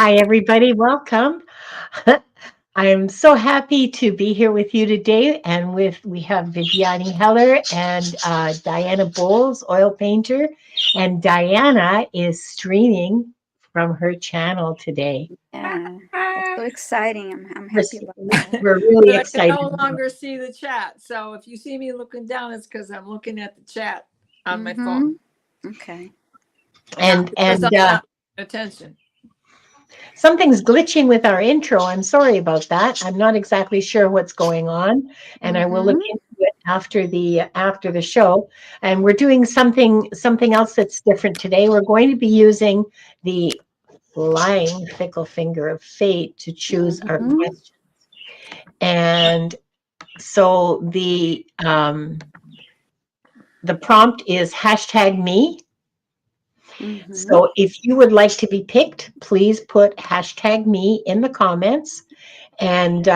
Hi, everybody. Welcome. I'm so happy to be here with you today. And we have Viviane Heller and Diana Bowles, oil painter. And Diana is streaming from her channel today. Yeah, that's so exciting. I'm We're, happy about that. we're really But I can excited. no longer see the chat. So if you see me looking down, it's because I'm looking at the chat on my phone. Okay. And Because I'm not paying attention. something's glitching with our intro. I'm sorry about that. I'm not exactly sure what's going on, and I will look into it after the show. And we're doing something else that's different today. We're going to be using the flying fickle finger of fate to choose our questions. And so the prompt is #me. So if you would like to be picked, please put #me in the comments, and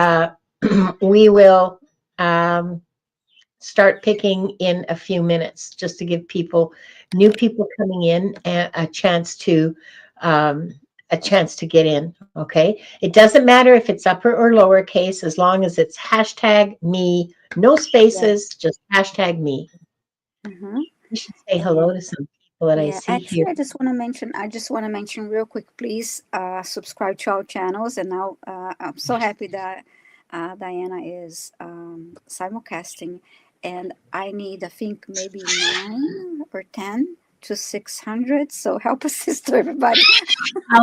we will start picking in a few minutes, just to give new people coming in, a chance to get in. Okay, it doesn't matter if it's upper or lowercase, as long as it's #me, no spaces, just #me. You should say hello to some people that I Yeah, see here. actually, I just want to mention real quick, please subscribe to our channels. And now I'm so happy that Diana is simulcasting, and I need, I think, maybe 9 or 10 to 600. So help us, sister, everybody.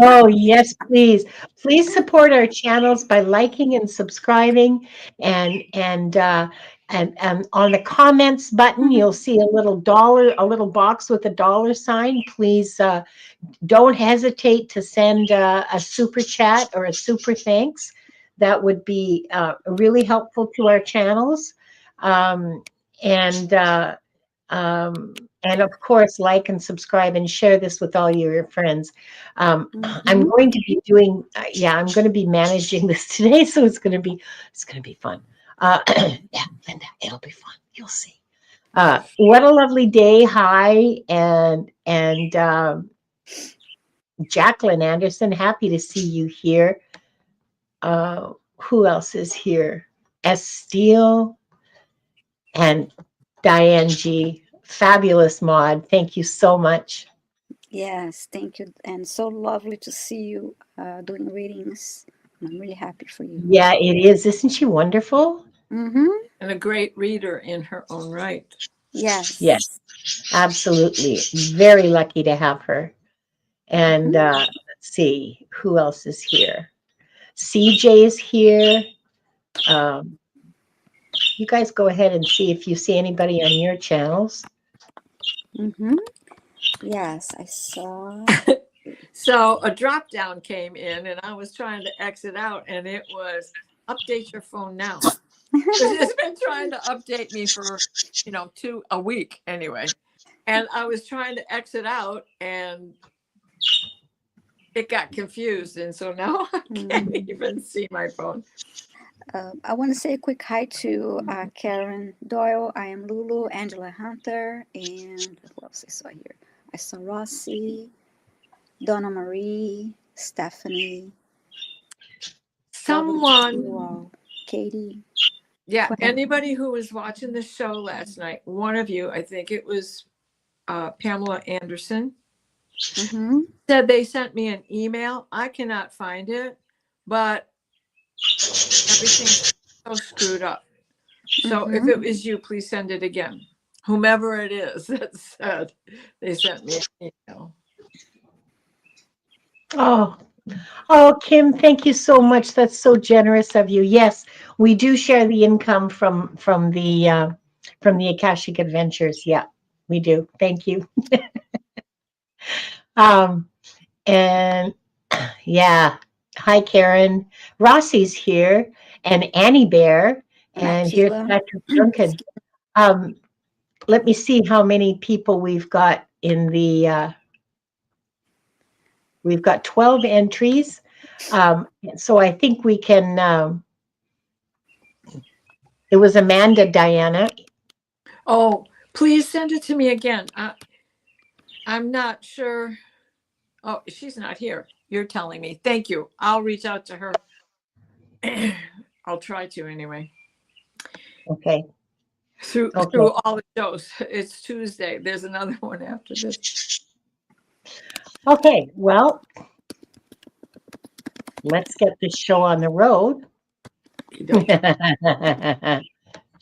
Oh, yes, please. Please support our channels by liking and subscribing, and on the comments button, you'll see a little box with a $sign. Please don't hesitate to send a super chat or a super thanks. That would be really helpful to our channels. Um, and and of course, like and subscribe and share this with all your friends. I'm going to be doing, I'm going to be managing this today, so it's going to be fun. Yeah, Linda, it'll be fun. You'll see. What a lovely day! Hi, and Jacqueline Anderson, happy to see you here. Who else is here? S. Steele and Diane G. Fabulous mod. Thank you so much. Yes, thank you. And so lovely to see you doing readings. I'm really happy for you. Yeah, it is. Isn't she wonderful? And a great reader in her own right. Yes. Yes, absolutely. Very lucky to have her. And let's see, who else is here? CJ is here. You guys go ahead and see if you see anybody on your channels. Yes, I saw. So a drop down came in, and I was trying to exit out, and it was update your phone now. It's been trying to update me for a week anyway, and I was trying to exit out, and it got confused, and so now I can't even see my phone. I want to say a quick hi to Karen Doyle. I am Lulu, Angela Hunter, and who else I saw here? I saw Rossi, Donna Marie, Stephanie. Someone, Katie. yeah, anybody who was watching the show last night, one of you, I think it was Pamela Anderson, said they sent me an email. I cannot find it, but everything's so screwed up. So if it was you, please send it again. Whomever it is that said they sent me an email. Oh, Kim, thank you so much. That's so generous of you. Yes, we do share the income from the Akashic Adventures. Yeah, we do. Thank you. And yeah, hi Karen. Rossi's here, and Annie Bear, and here's Patrick Duncan. Let me see how many people we've got in the. We've got 12 entries. So I think we can. It was Amanda, Diana. Oh, please send it to me again. I'm not sure. Oh, she's not here. you're telling me. Thank you. I'll reach out to her. I'll try to anyway. Okay. Through Okay. all the shows. It's Tuesday. There's another one after this. Okay. Well, let's get this show on the road.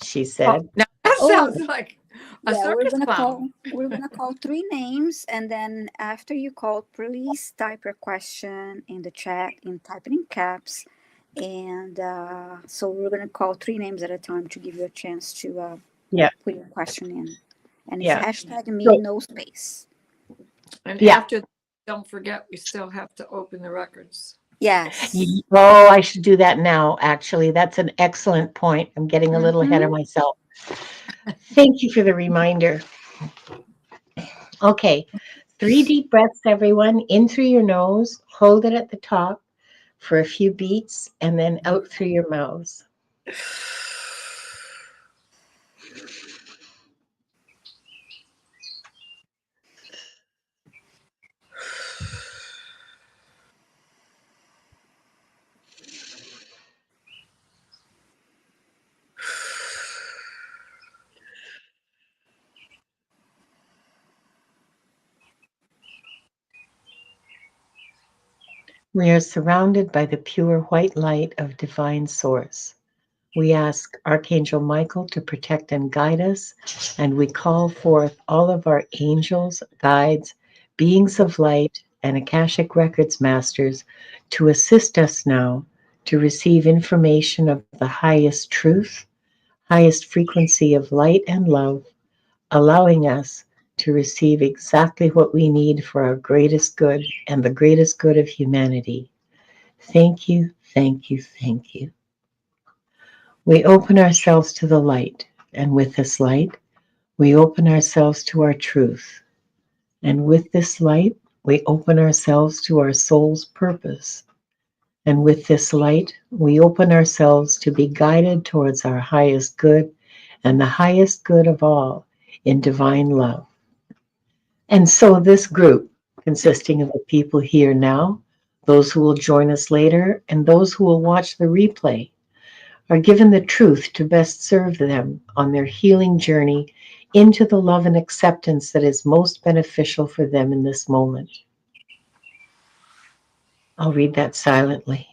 She said. Now that sounds like a Yeah, circus clown. we're gonna call three names, and then after you call, please type your question in the chat and type it in caps. And so we're gonna call three names at a time to give you a chance to Yeah. put your question in. And it's Yeah. hashtag me So- no space. And Yeah. after, don't forget, we still have to open the records. Yes. Oh, I should do that now, actually. That's an excellent point. I'm getting a little ahead of myself. Thank you for the reminder. Okay. 3 deep breaths, everyone. In through your nose, hold it at the top for a few beats, and then out through your mouths. We are surrounded by the pure white light of divine source. We ask Archangel Michael to protect and guide us, and we call forth all of our angels, guides, beings of light, and Akashic Records masters to assist us now to receive information of the highest truth, highest frequency of light and love, allowing us to receive exactly what we need for our greatest good and the greatest good of humanity. Thank you, thank you, thank you. We open ourselves to the light, and with this light, we open ourselves to our truth. And with this light, we open ourselves to our soul's purpose. And with this light, we open ourselves to be guided towards our highest good and the highest good of all in divine love. And so this group, consisting of the people here now, those who will join us later, and those who will watch the replay, are given the truth to best serve them on their healing journey into the love and acceptance that is most beneficial for them in this moment. I'll read that silently.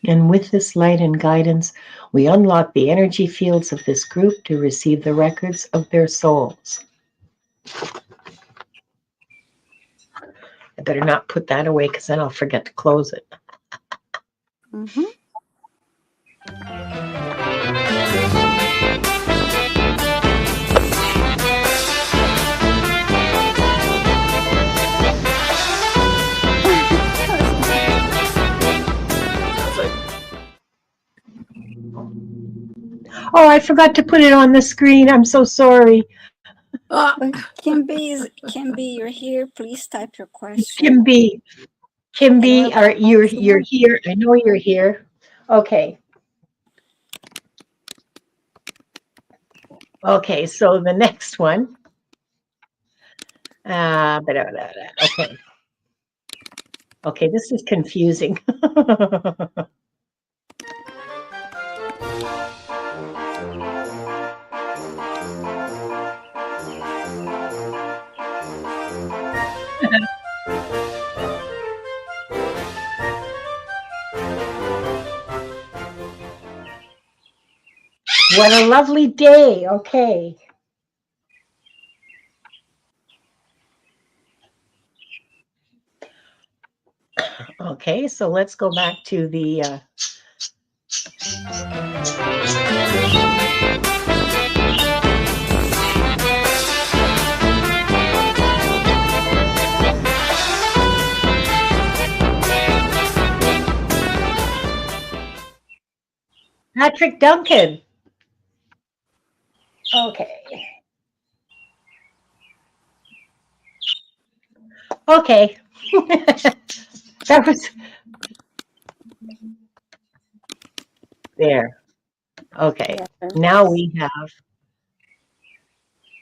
And with this light and guidance, we unlock the energy fields of this group to receive the records of their souls. I better not put that away because then I'll forget to close it. Mm-hmm. Oh, I forgot to put it on the screen. I'm so sorry. Kimby, you're here. Please type your question. Kimby, you're here. I know you're here. Okay. Okay, so the next one. Okay. Okay, this is confusing. What a lovely day. Okay. Okay, so let's go back to the Patrick Duncan. Okay. Okay. That was there. Okay. Yeah. Now we have,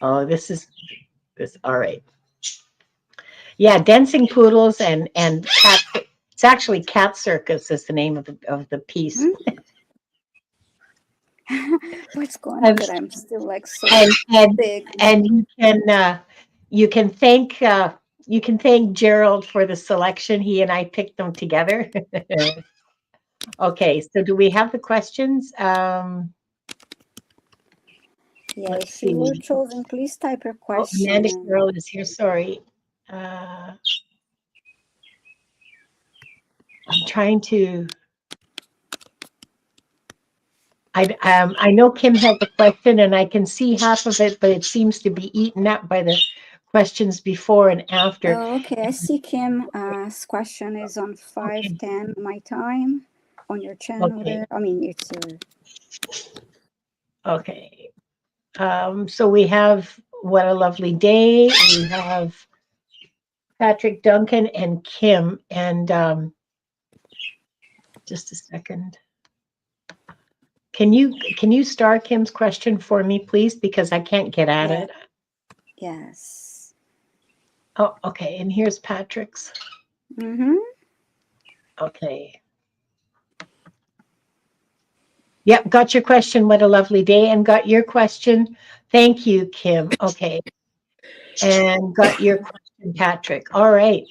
oh, this is this. All right. Yeah, dancing poodles and cat. It's actually Cat Circus is the name of the piece. Mhm. What's going on And that I'm still like so and and, big? and you can thank Gerald for the selection. He and I picked them together. Okay, so do we have the questions? Yeah, Let's if you were see. chosen, please type your Oh, question Amanda and Carroll is here. Sorry. Uh, I'm trying to. I know Kim has a question, and I can see half of it, but it seems to be eaten up by the questions before and after. oh, okay. I see Kim's question is on Okay. 5:10 my time on your channel Okay. there. I mean, it's your Okay. So we have What a Lovely Day. We have Patrick Duncan and Kim. And just a second. Can you star Kim's question for me, please? Because I can't get at yeah. it. Yes. Oh, okay. And here's Patrick's. Mm-hmm. Okay. Yep, got your question. What a lovely day. And got your question. Thank you, Kim. Okay. And got your question, Patrick. All right.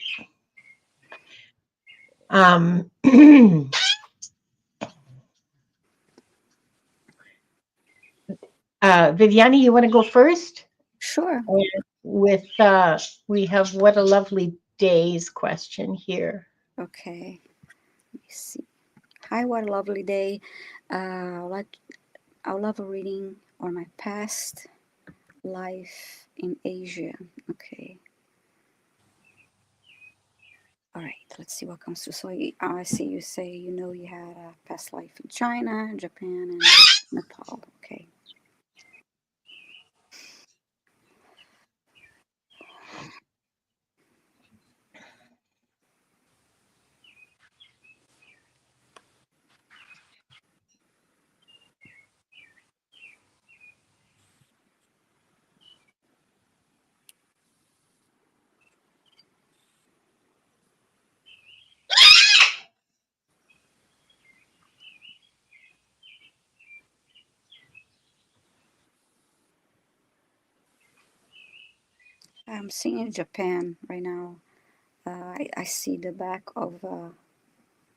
Viviani, you want to go first? Sure. With we have what a lovely day's question here. Okay. Let me see. Hi, what a lovely day. Like I would love a reading on my past life in Asia. Okay. All right. Let's see what comes through. So I see you say you had a past life in China, Japan, and Nepal. Okay. I'm seeing Japan right now. I see the back of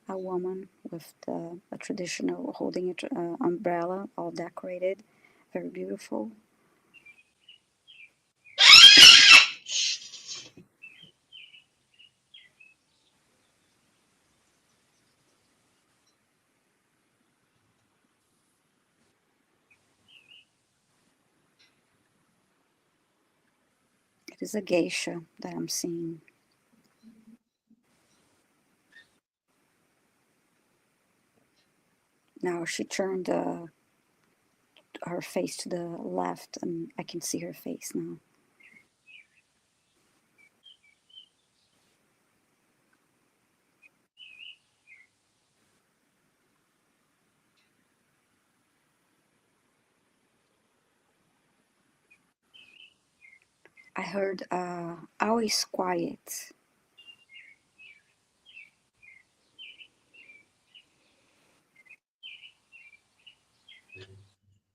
a woman with a traditional holding an umbrella, all decorated, very beautiful. It is a geisha that I'm seeing. Now she turned her face to the left, and I can see her face now. I heard always quiet.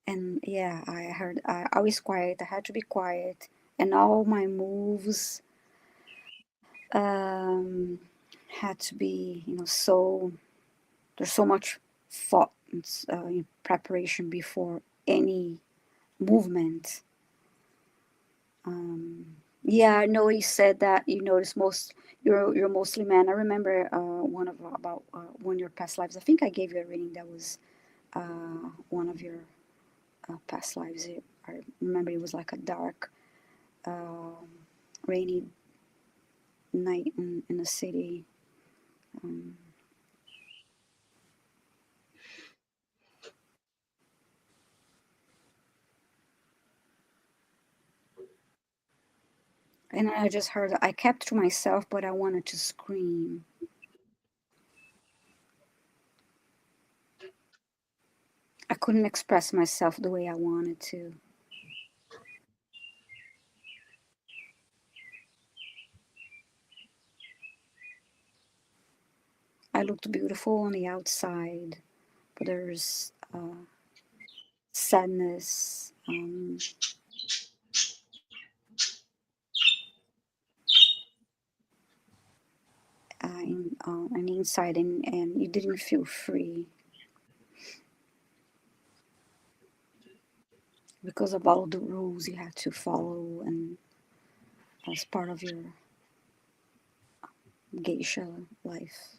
And yeah, I heard always quiet. I had to be quiet. And all my moves um, had to be, so there's so much thought and preparation before any movement. Um, yeah, I know you said that you notice you're mostly man. I remember one of about one of your past lives. I think I gave you a reading that was one of your past lives. I remember it was like a dark, um rainy night in a city. Um, And I just heard, I kept to myself, but I wanted to scream. I couldn't express myself the way I wanted to. I looked beautiful on the outside, but there's sadness, on the inside, and you didn't feel free because of all the rules you had to follow, and as part of your geisha life.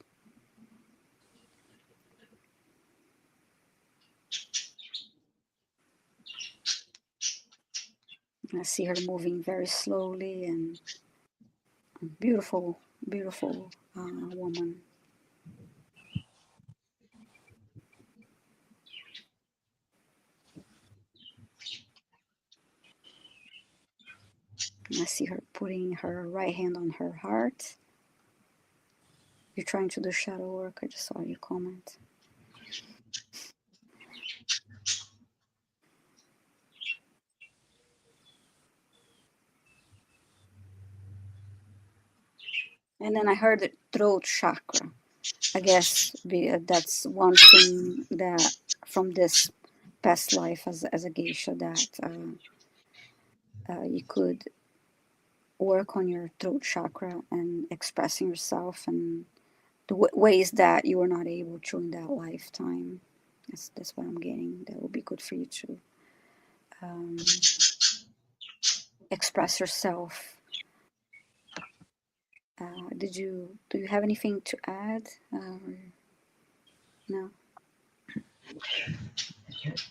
I see her moving very slowly, and beautiful, beautiful woman. And I see her putting her right hand on her heart. You're trying to do shadow work. I just saw your comment. And then I heard the throat chakra. I guess that's one thing that from this past life as a geisha that you could work on your throat chakra and expressing yourself and the ways that you were not able to in that lifetime. That's what I'm getting. That would be good for you to um, express yourself. Do you have anything to add? No.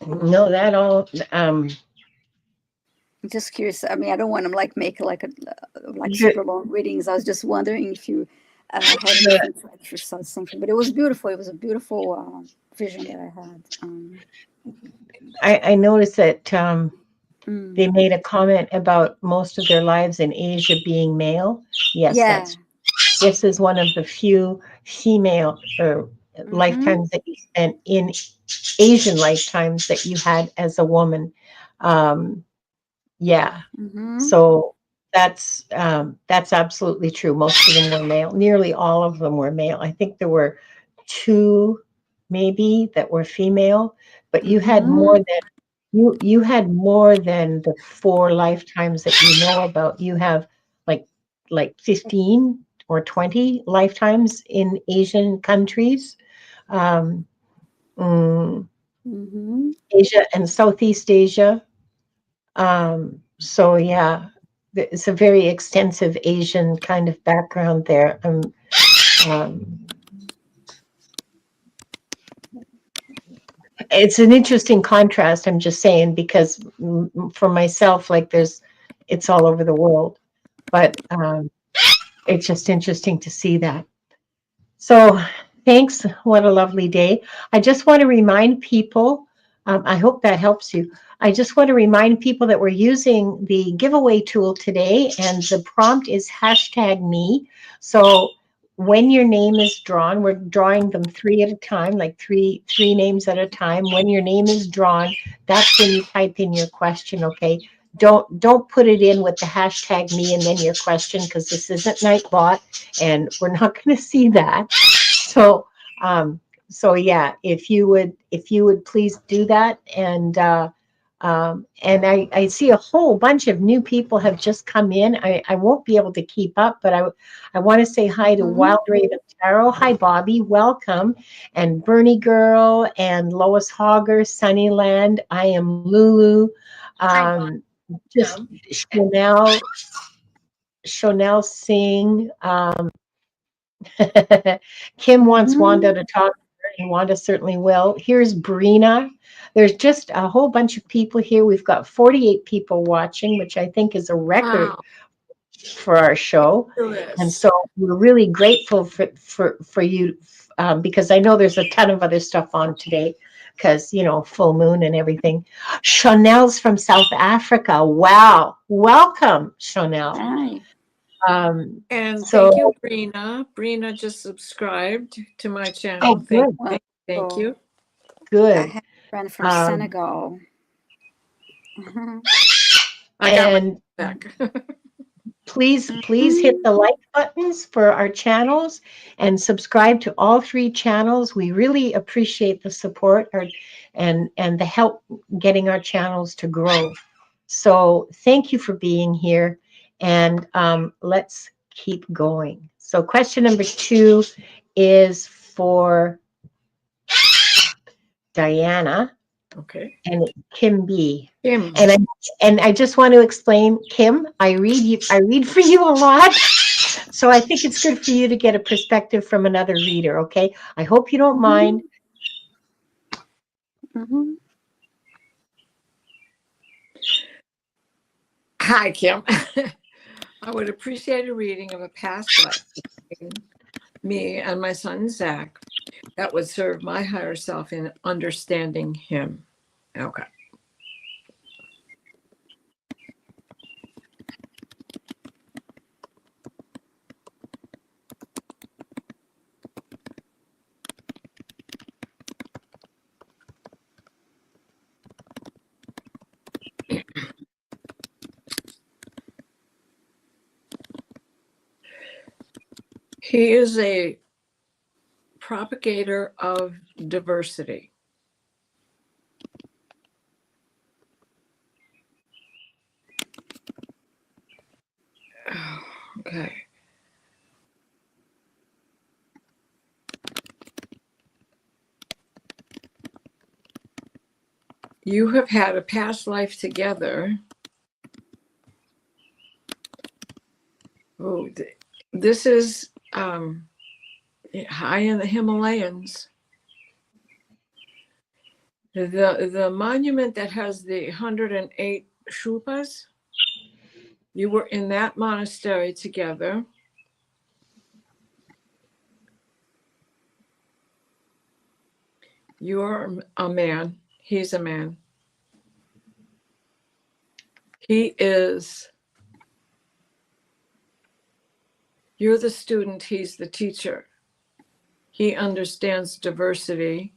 No, that all. I'm just curious. I mean, I don't want to like make like a like The, super long readings. I was just wondering if you had anything to add for something. But it was beautiful. It was a beautiful vision that I had. I noticed that Mm. they made a comment about most of their lives in Asia being male. Yes, Yeah. this is one of the few female or Mm-hmm. lifetimes that you spent in Asian lifetimes that you had as a woman. Um, yeah, Mm-hmm. so that's absolutely true. Most of them were male. Nearly all of them were male. I think there were two, maybe, that were female, but you had more Mm-hmm. than you had more than the four lifetimes that you know about. You have like 15 or 20 lifetimes in Asian countries. Um, mm, Mm-hmm. Asia and Southeast Asia. So yeah, it's a very extensive Asian kind of background there. Um, it's an interesting contrast. I'm just saying because for myself, like it's all over the world, but it's just interesting to see that. So thanks. What a lovely day. I just want to remind people, I hope that helps you. I just want to remind people that we're using the giveaway tool today, and the prompt is hashtag me. So when your name is drawn, we're drawing them three at a time, like three names at a time. When your name is drawn, that's when you type in your question, okay? Don't put it in with the hashtag me and then your question, because this isn't Nightbot and we're not going to see that. So so yeah, if you would please do that. And I see a whole bunch of new people have just come in. I won't be able to keep up, but I want to say hi to Mm-hmm. Wild Raven Tarot. Hi Bobby, welcome. And Bernie Girl and Lois Hogger, Sunnyland. I am Lulu. Hi, Bob. Just Chanel Singh. Kim wants Wanda Mm-hmm. to talk, and Wanda certainly will. Here's Brina. There's just a whole bunch of people here. We've got 48 people watching, which I think is a record Wow. for our show. And Yes. so we're really grateful for you, because I know there's a ton of other stuff on today because, full moon and everything. Chanel's from South Africa. Wow. Welcome, Chanel. Hi. And So, thank you, Brina. Brina just subscribed to my oh, channel. good, Thank you. I good. have a friend from Um, Senegal. I got my and back. please hit the like buttons for our channels and subscribe to all 3 channels. We really appreciate the support and the help getting our channels to grow. So thank you for being here, and let's keep going. So question number 2 is for Diana. Okay. And Kim B. Kim. And I just want to explain, Kim, I read for you a lot. So I think it's good for you to get a perspective from another reader, okay? I hope you don't mind. Mm-hmm. Hi, Kim. I would appreciate a reading of a past life between me and my son, Zach, that would serve my higher self in understanding him. Okay. He is a propagator of diversity. Okay. You have had a past life together. Oh, this is high in the Himalayas. The monument that has the 108 shupas, you were in that monastery together. You're a man. He's a man. He is, you're the student, he's the teacher. He understands diversity.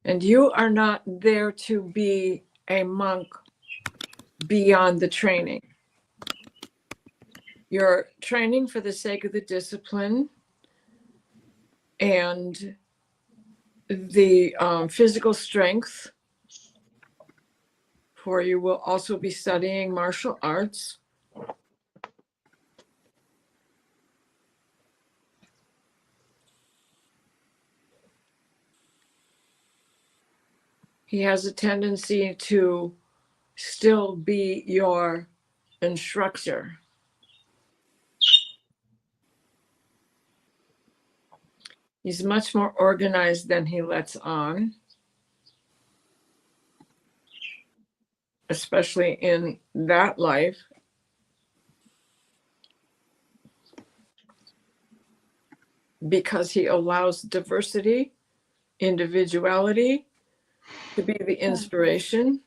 And you are not there to be a monk beyond the training. You're training for the sake of the discipline and the physical strength, for you will also be studying martial arts. He has a tendency to still be your instructor. He's much more organized than he lets on, especially in that life. Because he allows diversity, individuality to be the inspiration.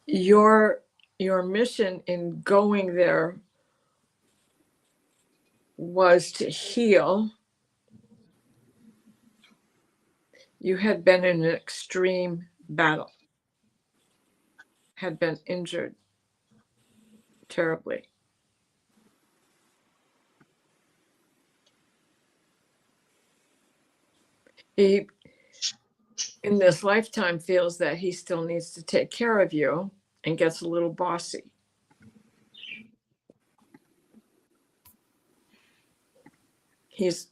Your mission in going there was to heal. You had been in an extreme battle, had been injured terribly. He, in this lifetime, feels that he still needs to take care of you and gets a little bossy. He's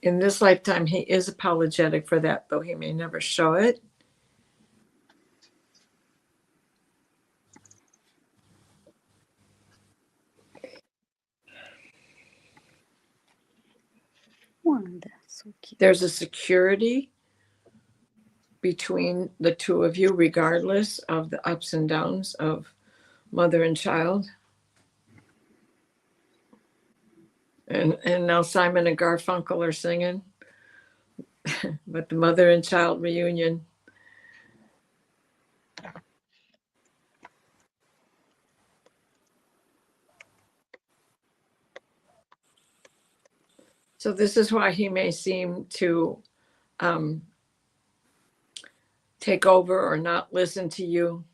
in this lifetime, he is apologetic for that, though he may never show it. Wanda, so cute. There's a security between the two of you, regardless of the ups and downs of mother and child. And now Simon and Garfunkel are singing, but the mother and child reunion. So this is why he may seem to take over or not listen to you.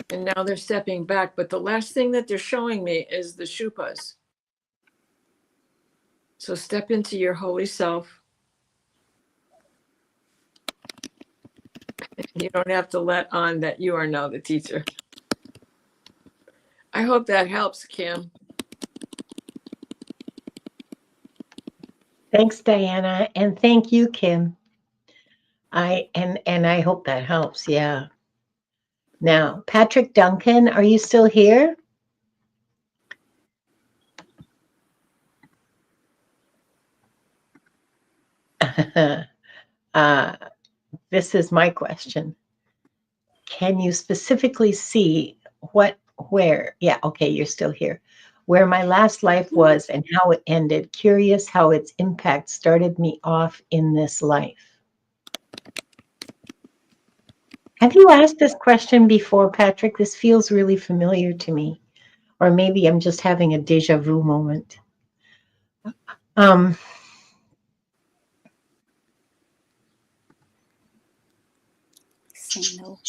And now they're stepping back, but the last thing that they're showing me is the shupas. So step into your holy self. You don't have to let on that you are now the teacher. I hope that helps, Kim. Thanks, Diana, and thank you, Kim. And I hope that helps. Yeah. Now, Patrick Duncan, are you still here? This is my question. Can you specifically see where? Yeah, okay, you're still here. Where my last life was and how it ended. Curious how its impact started me off in this life. Have you asked this question before, Patrick? This feels really familiar to me. Or maybe I'm just having a deja vu moment. Say no.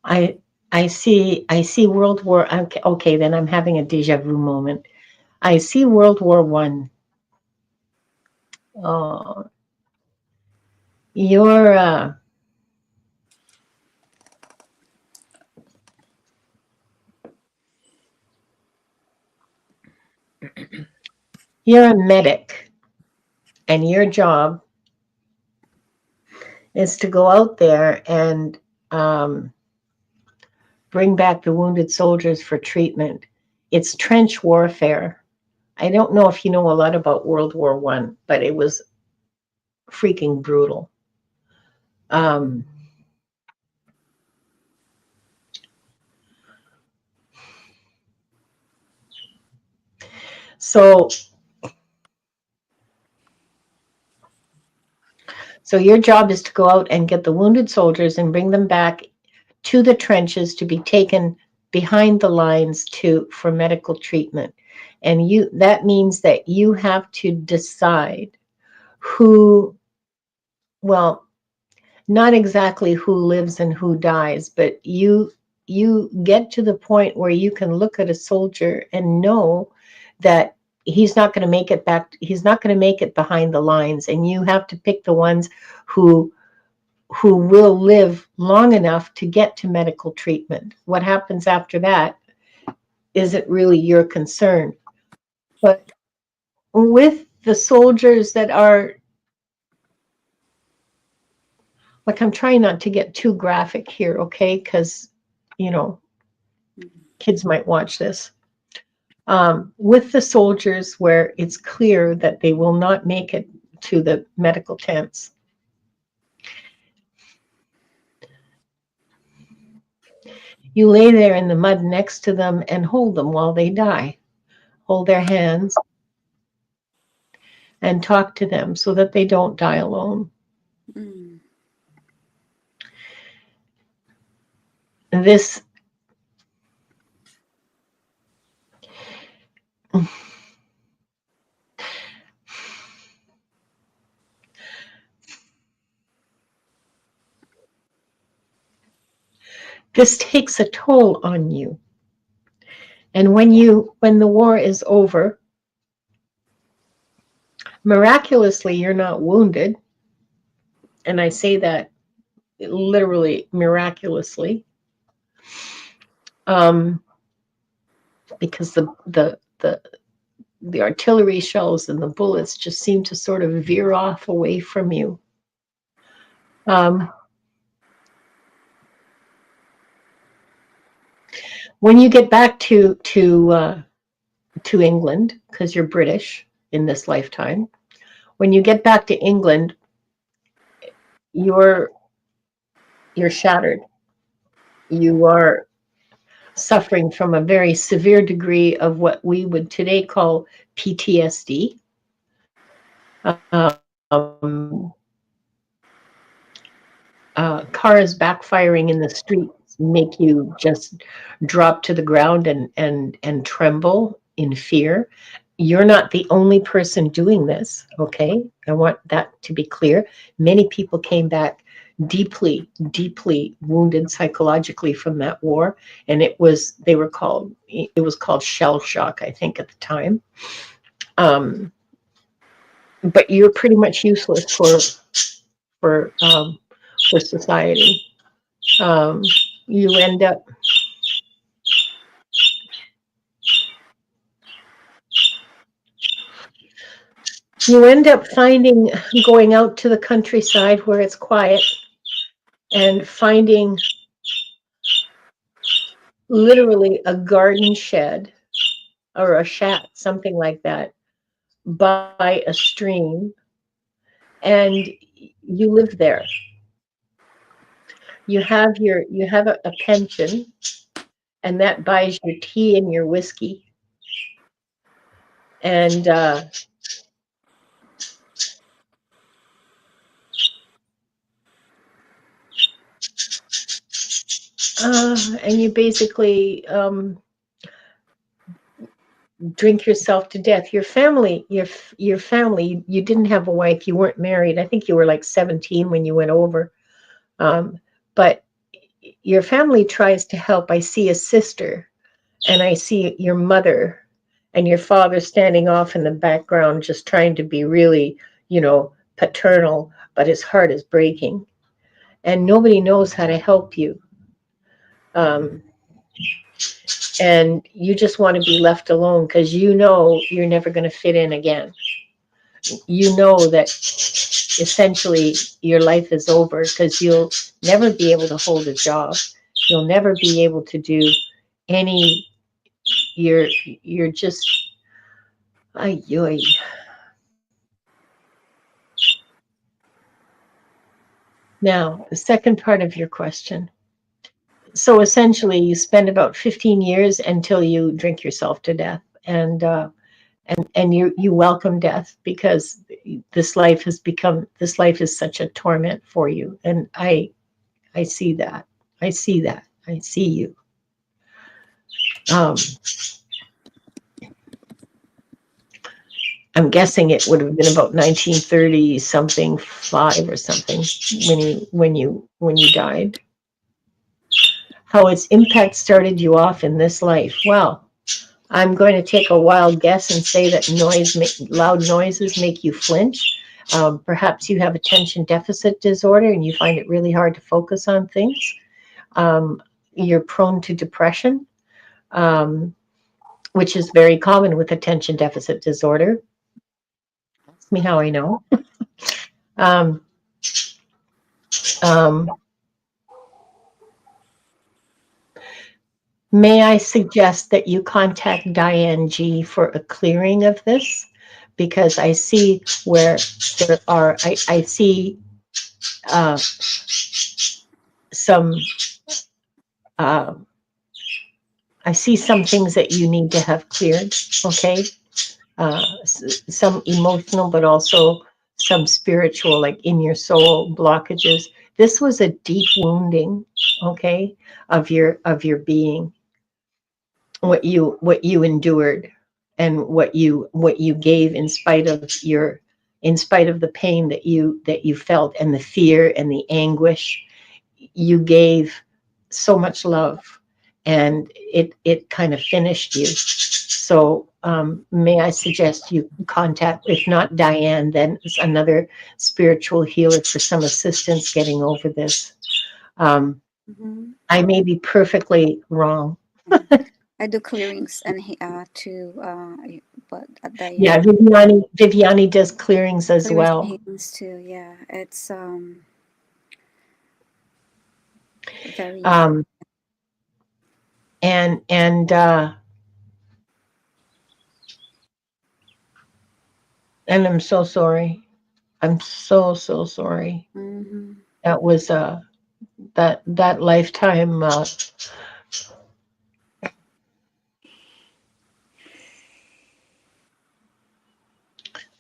I see World War. Okay, then I'm having a deja vu moment. I see World War One. Oh, you're a medic, and your job is to go out there and bring back the wounded soldiers for treatment. It's trench warfare. I don't know if you know a lot about World War One, but it was freaking brutal. So your job is to go out and get the wounded soldiers and bring them back to the trenches to be taken behind the lines for medical treatment. And that means that you have to decide who, well, not exactly who lives and who dies, but you get to the point where you can look at a soldier and know that he's not going to make it back. He's not going to make it behind the lines. And you have to pick the ones who will live long enough to get to medical treatment. What happens after that isn't really your concern. But with the soldiers that are, like, I'm trying not to get too graphic here, okay? Because, kids might watch this. With the soldiers where it's clear that they will not make it to the medical tents, you lay there in the mud next to them and hold them while they die. Hold their hands and talk to them so that they don't die alone. This takes a toll on you. And when the war is over, miraculously, you're not wounded. And I say that literally miraculously. Because the artillery shells and the bullets just seem to sort of veer off away from you. When you get back to England, because you're British in this lifetime, when you get back to England, you're shattered. You are suffering from a very severe degree of what we would today call PTSD. Um, Cars backfiring in the streets make you just drop to the ground and tremble in fear. You're not the only person doing this, okay? I want that to be clear. Many people came back deeply, deeply wounded psychologically from that war, and it was called shell shock, I think, at the time. But you're pretty much useless for for society. Um, you end up finding, going out to the countryside where it's quiet and finding literally a garden shed or a shack, something like that, by a stream, and you live there. You have a pension, and that buys your tea and your whiskey, and and you basically drink yourself to death. Your family. You didn't have a wife. You weren't married. I think you were like 17 when you went over. But your family tries to help. I see a sister, and I see your mother, and your father standing off in the background, just trying to be really, paternal. But his heart is breaking, and nobody knows how to help you. Um, and you just want to be left alone because you're never going to fit in again. You know that essentially your life is over because you'll never be able to hold a job. You'll never be able to do any. You're just ay yoy. Now, the second part of your question. So essentially, you spend about 15 years until you drink yourself to death, and you welcome death because this life is such a torment for you, and I see that. I see that. I see you. Um, I'm guessing it would have been about 1930 something 5 or something when you died. How its impact started you off in this life. Well, I'm going to take a wild guess and say that loud noises make you flinch. Perhaps you have attention deficit disorder and you find it really hard to focus on things. You're prone to depression, which is very common with attention deficit disorder. Ask me how I know. Um, um, may I suggest that you contact Diane G for a clearing of this? Because I see where I see some, uh, I see some things that you need to have cleared, okay? Some emotional, but also some spiritual, like in your soul blockages. This was a deep wounding, okay, of your being, what you endured, and what you gave in spite of the pain that you felt, and the fear and the anguish. You gave so much love, and it kind of finished you. So may I suggest you contact, if not Diane, then another spiritual healer for some assistance getting over this. Mm-hmm. I may be perfectly wrong. I do clearings and but at Yeah, Diana Viviani does clearings as clearings and well. healings too. Yeah, it's very Um, and I'm so sorry. I'm so sorry. mm-hmm. That was that lifetime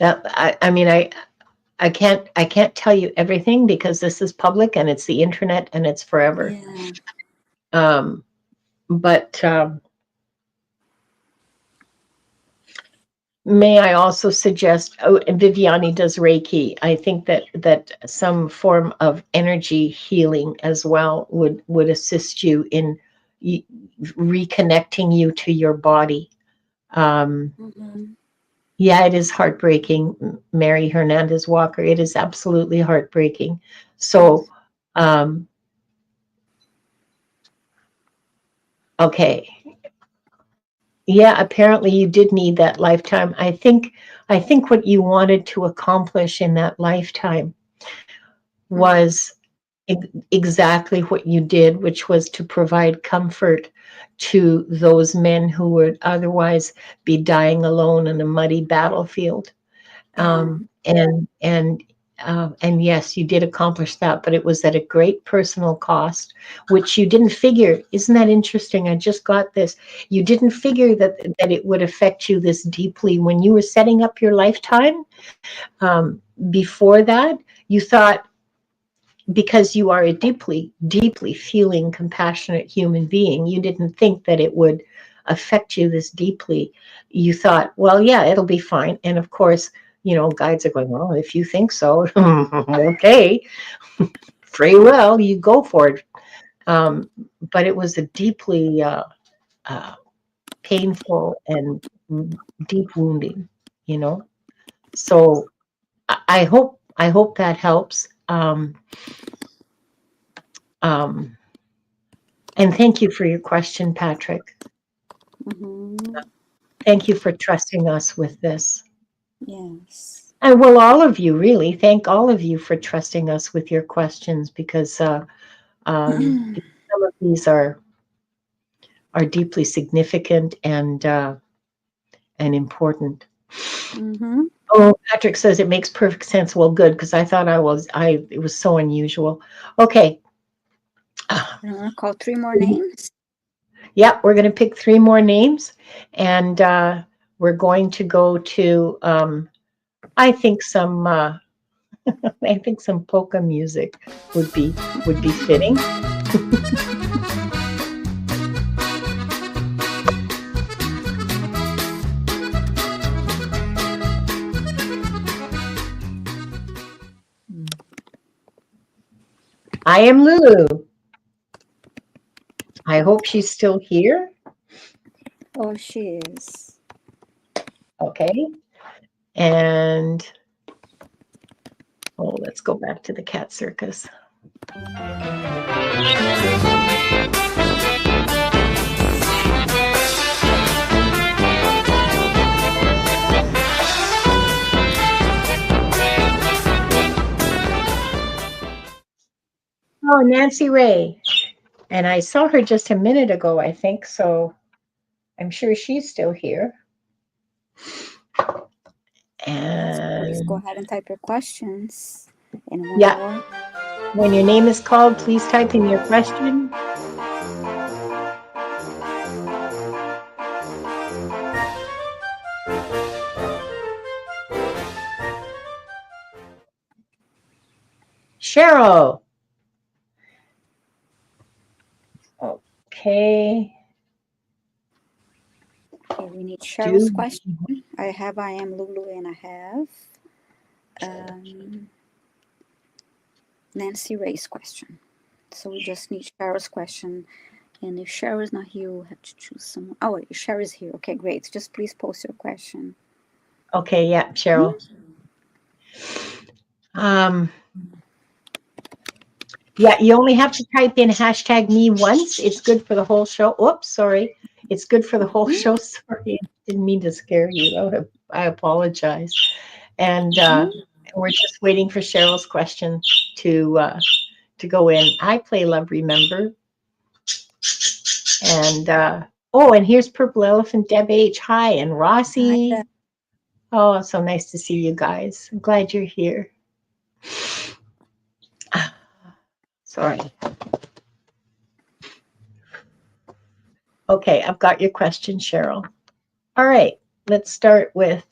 That I mean, I can't tell you everything because this is public and it's the internet and it's forever. Yeah. Um, but may I also suggest? Oh, and Viviani does Reiki. I think that some form of energy healing as well would assist you in reconnecting you to your body. Um, Mm-hmm. yeah, it is heartbreaking, Mary Hernandez Walker. It is absolutely heartbreaking. So, um, okay. Yeah, apparently you did need that lifetime. I think what you wanted to accomplish in that lifetime Mm-hmm. was exactly what you did, which was to provide comfort to those men who would otherwise be dying alone in a muddy battlefield. Yeah. And yes, you did accomplish that, but it was at a great personal cost, which you didn't figure. Isn't that interesting? I just got this. You didn't figure that it would affect you this deeply when you were setting up your lifetime. Before that, you thought, because you are a deeply, deeply feeling, compassionate human being, you didn't think that it would affect you this deeply. You thought, well, yeah, it'll be fine. And of course, guides are going, well, if you think so, okay, free will, you go for it. Um, but it was a deeply uh, painful and deep wounding, you know. So I hope that helps. Um, And thank you for your question, Patrick. Mm-hmm. Thank you for trusting us with this. Yes. And well, all of you, really, thank all of you for trusting us with your questions because some of these are deeply significant and important. Mm-hmm. Oh, Patrick says it makes perfect sense. Well, good, because I thought it was so unusual. Okay. I'm gonna call 3 more names. Yeah, we're going to pick 3 more names, and we're going to go to I think some I think some polka music would be fitting. I am Lulu. I hope she's still here. Oh, she is. Okay. And let's go back to the cat circus. Oh, Nancy Ray. And I saw her just a minute ago, I think, so I'm sure she's still here. Yes, please go And ahead and type your questions. Anyone yeah, more? when your name is called, please type in your question. Cheryl. Okay. Okay, we need Cheryl's Do question. I am Lulu, and I have Nancy Ray's question. So we just need Cheryl's question. And if Cheryl is not here, we'll have to choose someone. Oh, wait, Cheryl is here. Okay, great. Just please post your question. Okay, yeah, Cheryl. Yeah, you only have to type in #me once. It's good for the whole show. Oops, sorry. It's good for the whole show. Sorry, didn't mean to scare you. I apologize. And we're just waiting for Cheryl's question to go in. I play Love Remember. And and here's Purple Elephant Deb H. Hi, and Hi, Rossi. Oh, so nice to see you guys. I'm glad you're here. Sorry. Okay, I've got your question, Cheryl. All right, let's start with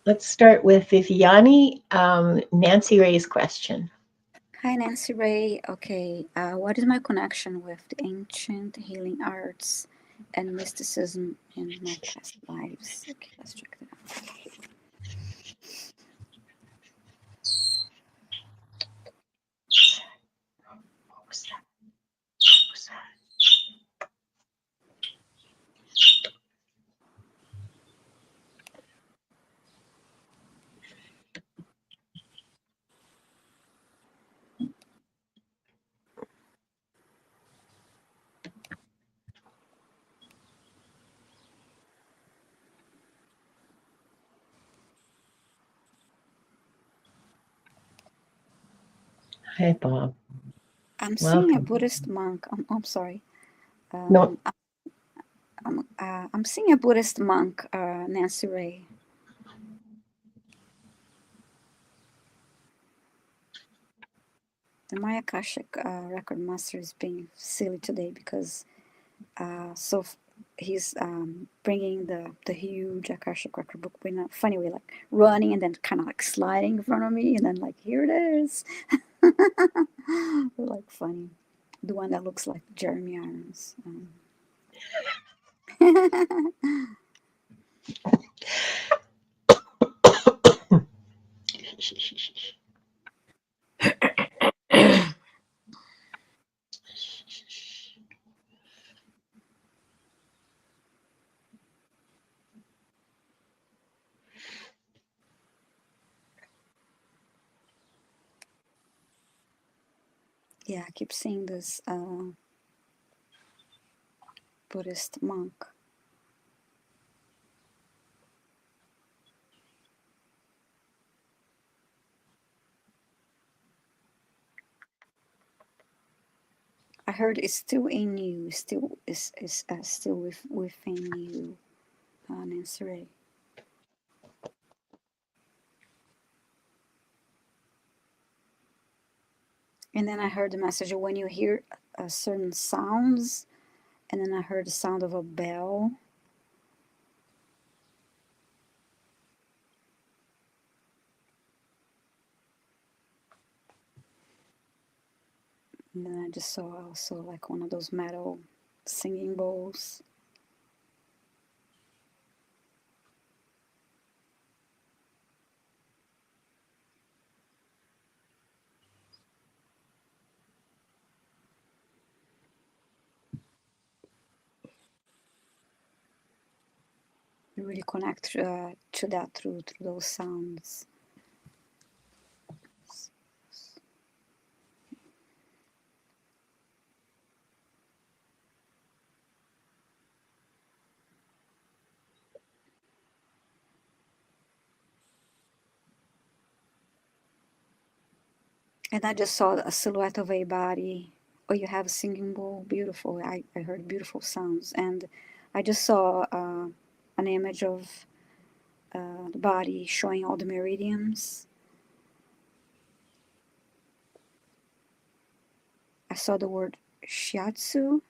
let's start with Viviani. Nancy Ray's question. Hi, Nancy Ray. Okay, what is my connection with the ancient healing arts and mysticism in my past lives? Okay, let's check that out. What was that? What was that? Hi, Bob. I'm seeing a Welcome. Buddhist monk. I'm sorry. No, I'm seeing a Buddhist monk, Nancy Ray. The Maya Akashic record master is being silly today because he's bringing the huge Akashic record book in a funny way, like running and then kind of like sliding in front of me, and then like here it is, like funny. The one that looks like Jeremy Irons. Yeah, I keep seeing this Buddhist monk. I heard it's still in you, still is still within you, Nancy Ray. And then I heard the message when you hear certain sounds, and then I heard the sound of a bell. And then I just saw also like one of those metal singing bowls. You really connect to that through those sounds. And I just saw a silhouette of a body. Oh, you have a singing bowl? Beautiful. I heard beautiful sounds. And I just saw an image of the body showing all the meridians. I saw the word shiatsu.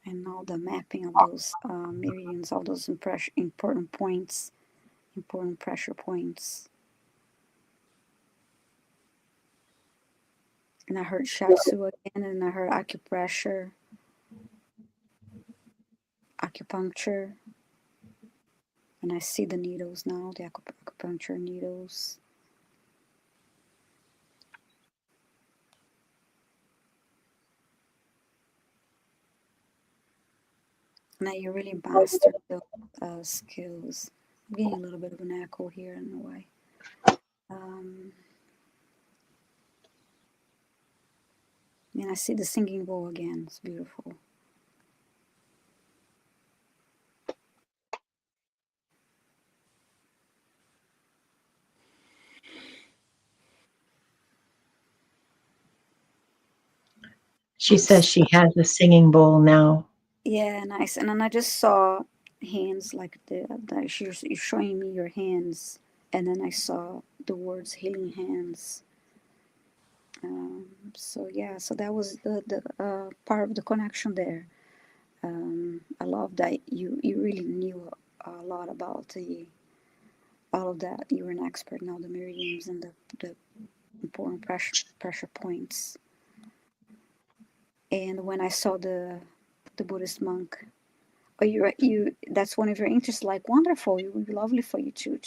And all the mapping of those meridians, all those important points, important pressure points. And I heard shiatsu again, and I heard acupressure, acupuncture. And I see the needles now, the acupuncture needles. Now you really mastered those skills. I'm getting a little bit of an echo here, I don't know why. And I see the singing bowl again. It's beautiful. she says she has a singing bowl now. Yeah, nice. And then I just saw hands like you're showing me your hands, and then I saw the words healing hands. So yeah, so that was the part of the connection there. I love that you really knew a lot about the all of that. You were an expert in all the meridians and the important pressure points. And when I saw the Buddhist monk, oh, you that's one of your interests. Like wonderful, it would be lovely for you to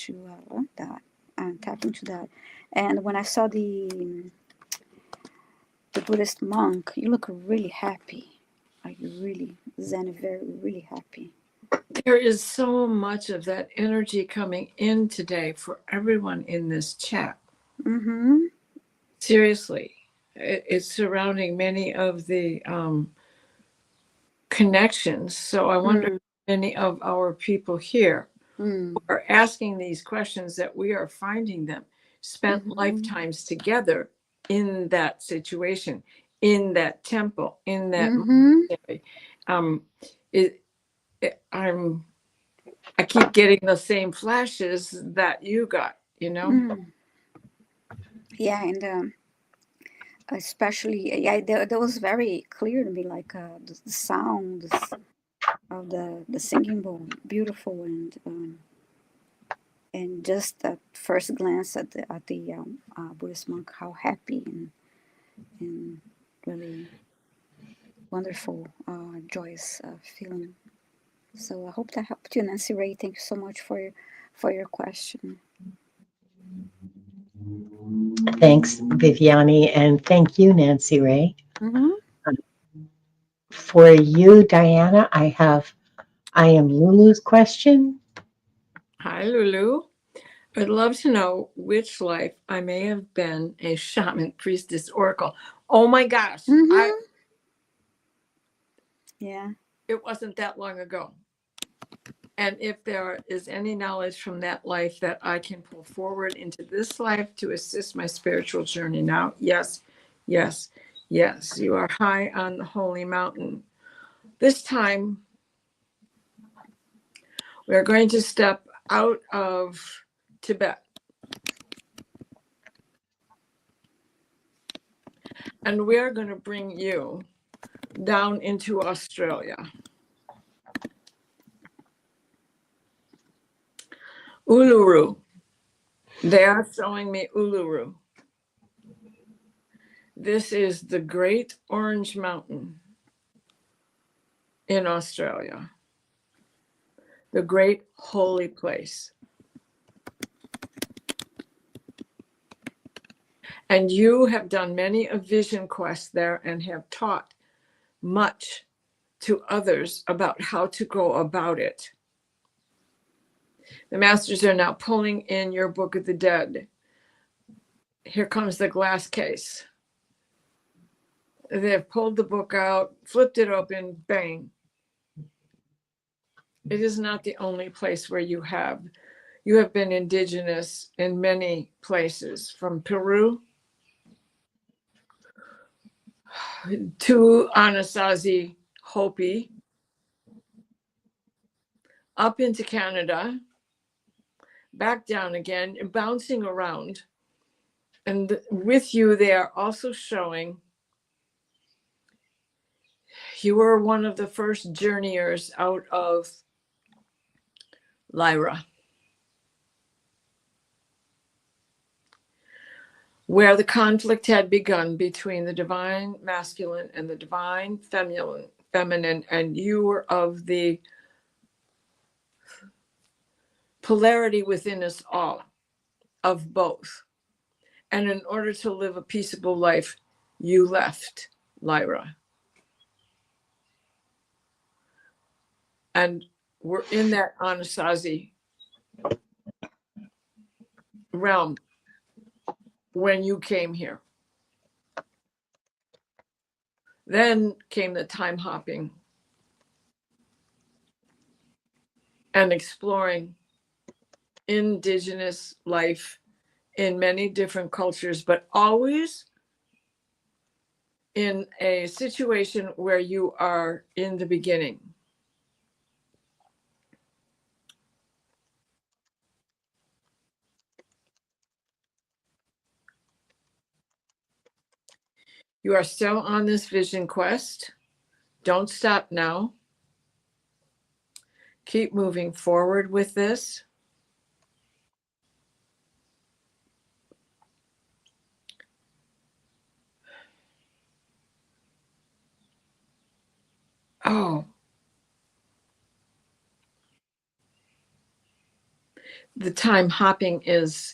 learn that and tap into that. And when I saw the Buddhist monk, you look really happy. Are you really zen? Very really happy. There is so much of that energy coming in today for everyone in this chat. Mm-hmm. Seriously, it's surrounding many of the connections. So I wonder if many of our people here who are asking these questions that we are finding them spent lifetimes together in that situation, in that temple, in that monastery. It, I keep getting the same flashes that you got, you know? Yeah, and especially yeah, that was very clear to me. Like the sounds of the singing bowl, beautiful, and just at first glance at the Buddhist monk, how happy and really wonderful, joyous feeling. So I hope that helped you, Nancy Ray. Thank you so much for your question. Thanks, Viviani, and thank you, Nancy Ray. For you, Diana, I am Lulu's question. Hi, Lulu. I'd love to know which life I may have been a shaman, priestess, oracle. Oh my gosh. Yeah. It wasn't that long ago. And if there is any knowledge from that life that I can pull forward into this life to assist my spiritual journey now, yes, yes, yes. You are high on the holy mountain. This time, we are going to step out of Tibet. And we are going to bring you down into Australia. Uluru. They are showing me Uluru. This is the Great Orange Mountain in Australia, the great holy place. And you have done many a vision quest there and have taught much to others about how to go about it. The masters are now pulling in your Book of the Dead. Here comes the glass case. They've pulled the book out, flipped it open, bang. It is not the only place where you have been indigenous in many places, from Peru to Anasazi Hopi, up into Canada, back down again, bouncing around. And with you, they are also showing you were one of the first journeyers out of Lyra, where the conflict had begun between the divine masculine and the divine feminine, and you were of the polarity within us all, of both. And in order to live a peaceable life, you left Lyra. And we're in that Anasazi realm when you came here. Then came the time hopping and exploring indigenous life in many different cultures, but always in a situation where you are in the beginning. You are still on this vision quest. Don't stop now. Keep moving forward with this. Oh, the time hopping is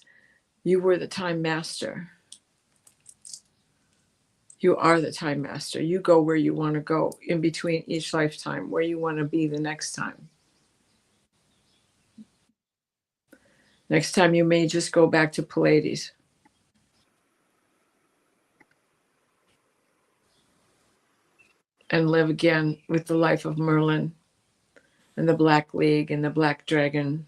you were the time master. You are the time master. You go where you want to go in between each lifetime, where you want to be the next time. Next time you may just go back to Pleiades. And live again with the life of Merlin and the Black League and the Black Dragon.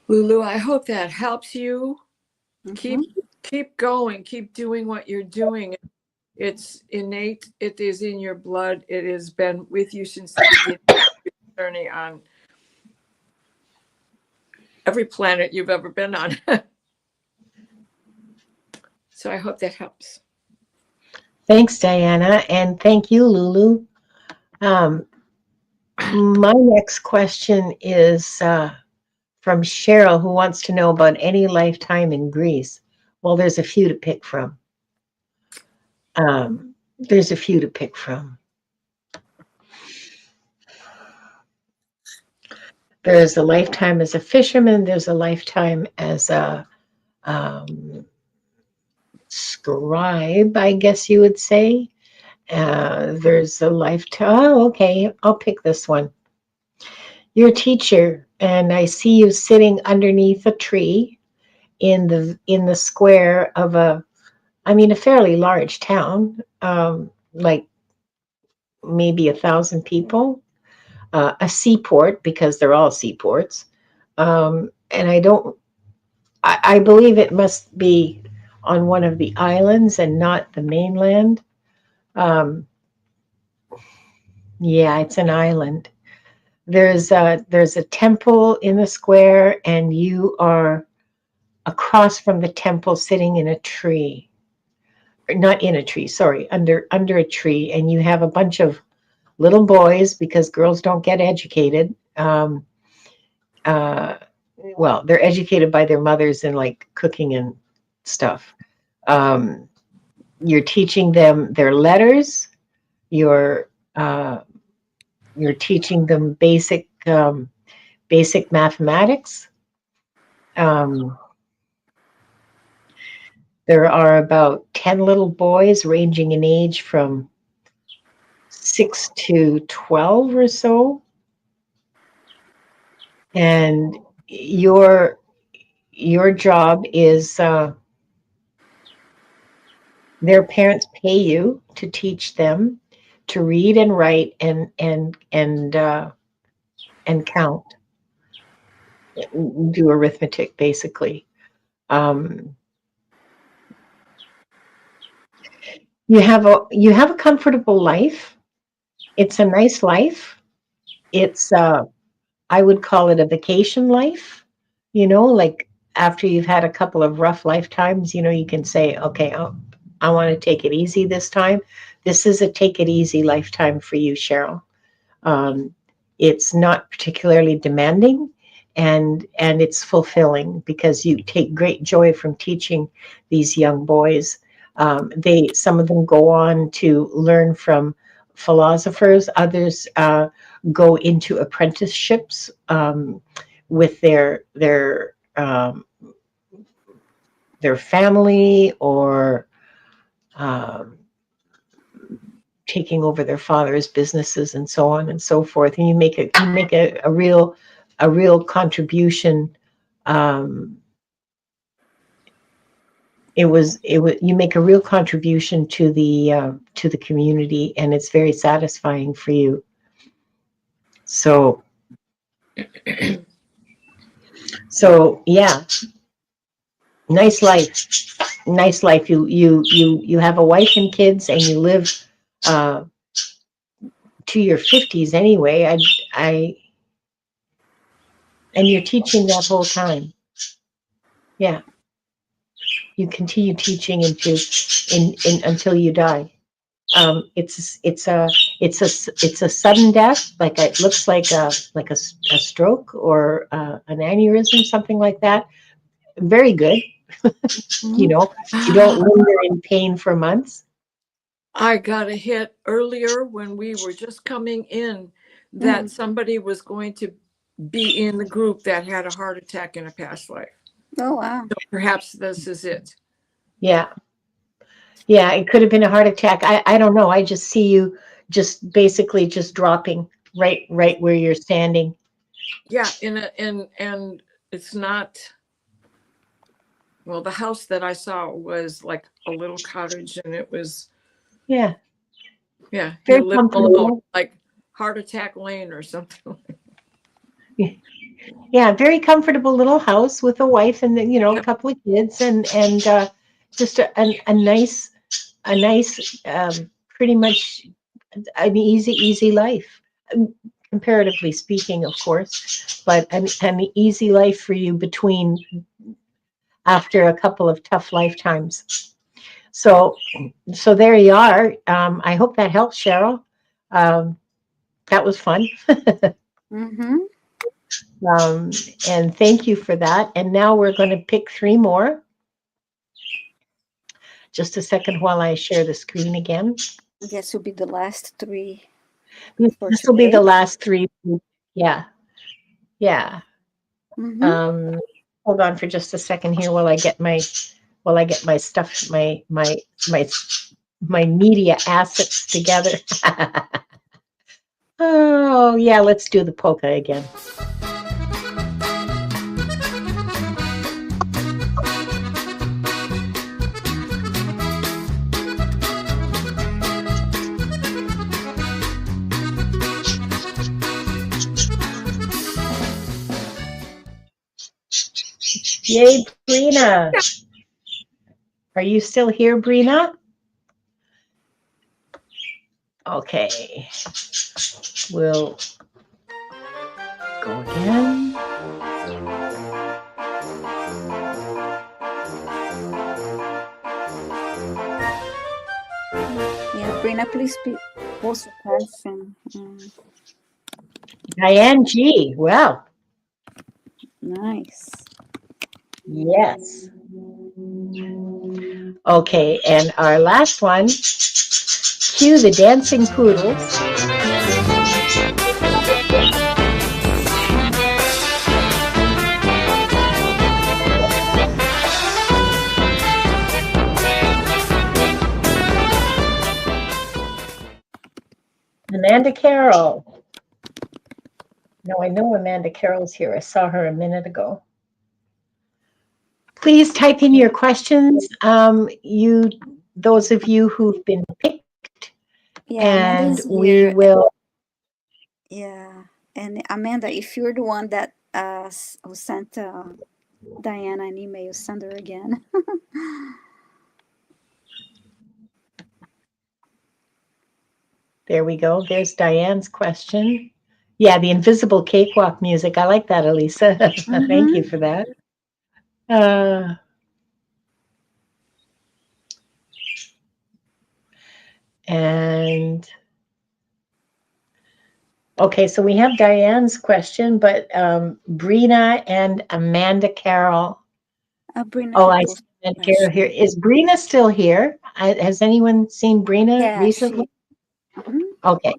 Lulu, I hope that helps you. Keep going. Keep doing what you're doing. It's innate. It is in your blood. It has been with you since the beginning of your journey on every planet you've ever been on. So I hope that helps. Thanks, Diana, and thank you, Lulu. My next question is from Cheryl, who wants to know about any lifetime in Greece. Well, there's a few to pick from. There's a few to pick from. There's a lifetime as a fisherman. There's a lifetime as a scribe, I guess you would say. There's a lifetime. Oh, okay. I'll pick this one. You're a teacher, and I see you sitting underneath a tree in the square of a fairly large town, like maybe 1,000 people, a seaport, because they're all seaports. And I believe it must be on one of the islands and not the mainland. Yeah, it's an island. There's a temple in the square, and you are across from the temple, sitting in a tree. Not in a tree, sorry, under a tree, and you have a bunch of little boys, because girls don't get educated. Well, they're educated by their mothers in like cooking and stuff. You're teaching them their letters. You're teaching them basic mathematics. There are about 10 little boys, ranging in age from 6 to 12 or so. And your job is, their parents pay you to teach them to read and write and count, do arithmetic, basically. You have a comfortable life. It's a nice life. It's I would call it a vacation life. Like after you've had a couple of rough lifetimes, you can say, okay, I want to take it easy this time. This is a take it easy lifetime for you, Cheryl. It's not particularly demanding, and it's fulfilling, because you take great joy from teaching these young boys. Some of them go on to learn from philosophers. Others go into apprenticeships with their family, or taking over their father's businesses, and so on and so forth. And you make a real contribution. You make a real contribution to the community, and it's very satisfying for you. So yeah, nice life. You have a wife and kids, and you live to your 50s anyway. And you're teaching that whole time. Yeah. You continue teaching until you die. It's a sudden death, like it looks like a stroke or an aneurysm, something like that. Very good. You Mhm. know, you don't linger in pain for months. I got a hit earlier when we were just coming in that Mm. somebody was going to be in the group that had a heart attack in a past life. Oh, wow. So perhaps this is it. Yeah. Yeah, it could have been a heart attack. I don't know. I just see you just basically just dropping right where you're standing. Yeah, and it's not, well, the house that I saw was like a little cottage, and it was, Yeah, yeah, he very lived alone, comfortable. like Heart Attack Lane or something. Yeah, very comfortable little house with a wife and then, a Yep. couple of kids and just a nice pretty much an easy life. Comparatively speaking, of course, but an easy life for you between after a couple of tough lifetimes. So, so there you are. I hope that helps, Cheryl. Um, that was fun. Mm-hmm. And thank you for that. And now we're going to pick three more. Just a second while I share the screen again. I guess will be the last three for This will be the today. last three. Yeah, yeah. Mm-hmm. Um, hold on for just a second here while I get my stuff, my my media assets together. Oh yeah, let's do the polka again. Yay, Brina! Are you still here, Brina? Okay, we'll go again. Yeah, Brina, please post a question. Diane G. Well, Nice. yes. Okay, and our last one. Cue the dancing poodles. Amanda Carroll. Now I know Amanda Carroll's here. I saw her a minute ago. Please type in your questions. Those of you who've been picked, Yeah, Amanda and is we here. will. Yeah, and Amanda, if you're the one that who sent Diana an email, send her again. There we go. There's Diane's question. Yeah, the invisible cakewalk music. I like that, Elisa. Thank you Mm-hmm. for that. Uh, and okay, so we have Diane's question, but Brina and Amanda Carroll. Brina, Oh, who I see posted the Amanda Carroll here. question. Is Brina still here? Has anyone seen Brina Yeah, recently? she. Mhm. Okay.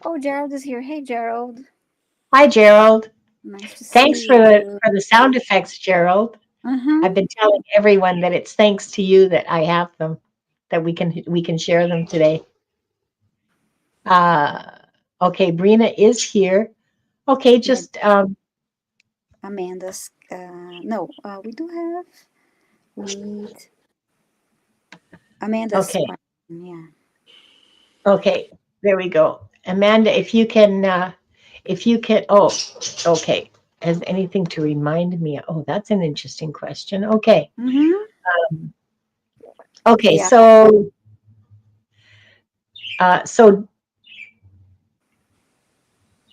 Oh, Gerald is here. Hey, Gerald. Hi, Gerald. Nice to Thanks see you. for the sound effects, Gerald. Uh-huh. I've been telling everyone that it's thanks to you that I have them, that we can share them today. Uh, okay, Brina is here. Okay, Yeah, just Amanda's. No, we do have. We need Amanda's okay, question. Yeah. okay. There we go. Amanda, if you can. Oh, okay. Has anything to remind me? Oh, that's an interesting question. Okay, Mm-hmm. okay. Yeah. So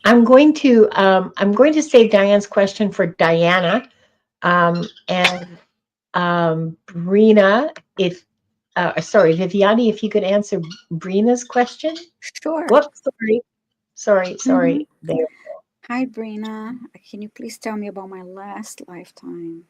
I'm going to save Diane's question for Diana, and Brina, if sorry, Viviani, if you could answer Brina's question. Sure. Whoops, sorry. Mm-hmm. There. Hi, Brina. Can you please tell me about my last lifetime?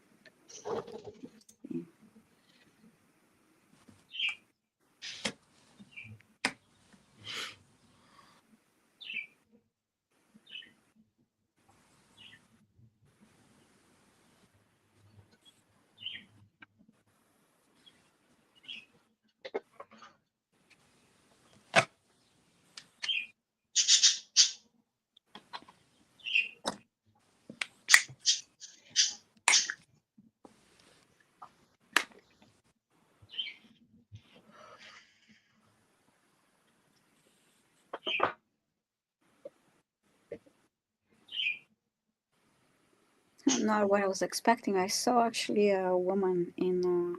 Not what I was expecting. I saw actually a woman in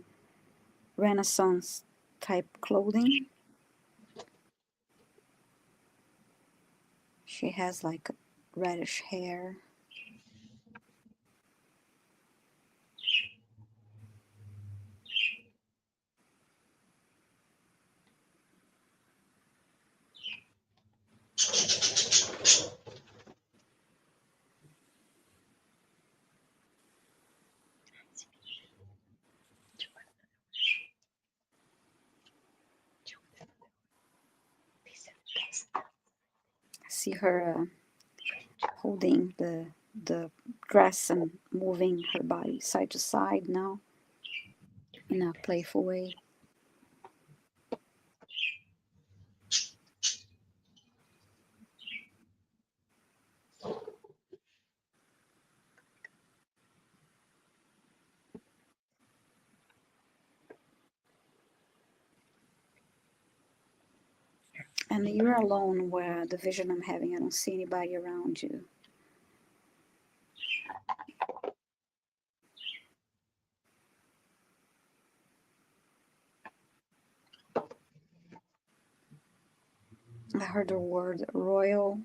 Renaissance type clothing. She has like reddish hair. I see her holding the dress and moving her body side to side now in a playful way. And you're alone where the vision I'm having, I don't see anybody around you. I heard the word royal.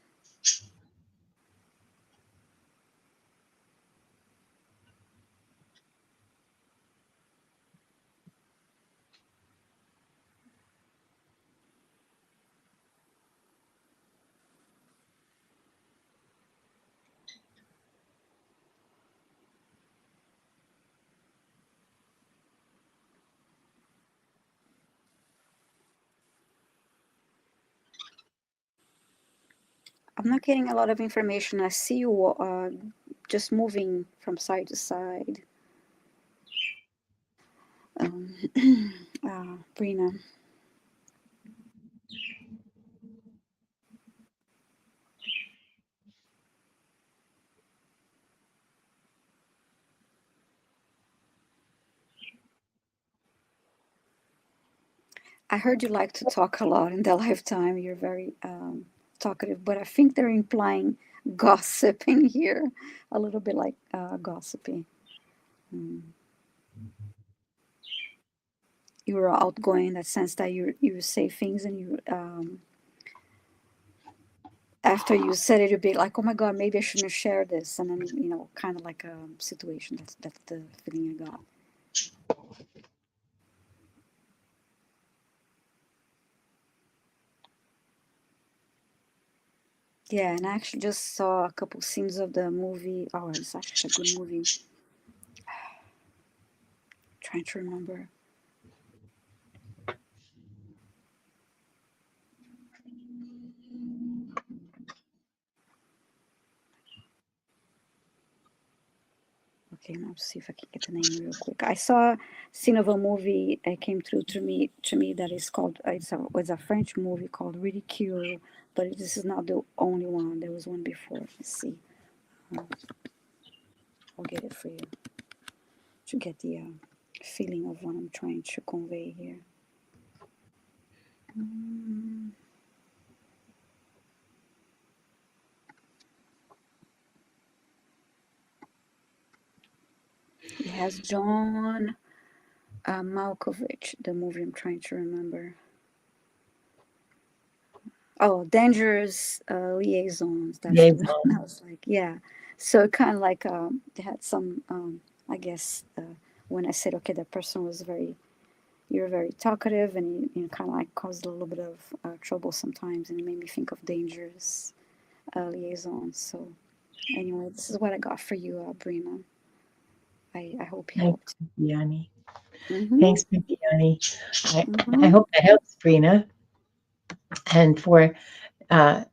I'm not getting a lot of information. I see you just moving from side to side. Brina. I heard you like to talk a lot in the lifetime. You're very talkative, but I think they're implying gossip in here, a little bit like gossipy. Mm. You were outgoing in that sense that you say things and you after you said it, you'd be like, oh my god, maybe I shouldn't have shared this, and then kind of like a situation. That's the feeling I got. Yeah, and I actually just saw a couple scenes of the movie. Oh, it's actually a good movie. Trying to remember. Okay, now see if I can get the name real quick. I saw a scene of a movie came through to me that is called it's a French movie called Ridicule, but this is not the only one. There was one before. Let's see. I'll get it for you to get the feeling of what I'm trying to convey here. It has John Malkovich. The movie I'm trying to remember. Oh, Dangerous Liaisons. That's the one. I was like, yeah. So kind of like they had some, I guess, when I said, okay, that person was you're very talkative, and you kind of like caused a little bit of trouble sometimes, and it made me think of dangerous liaisons. So anyway, this is what I got for you, Brina. I hope it Thanks, helped. Bibiani. Mm-hmm, Thanks, Bibiani. I mm-hmm. hope that helps, Brina. And for uh,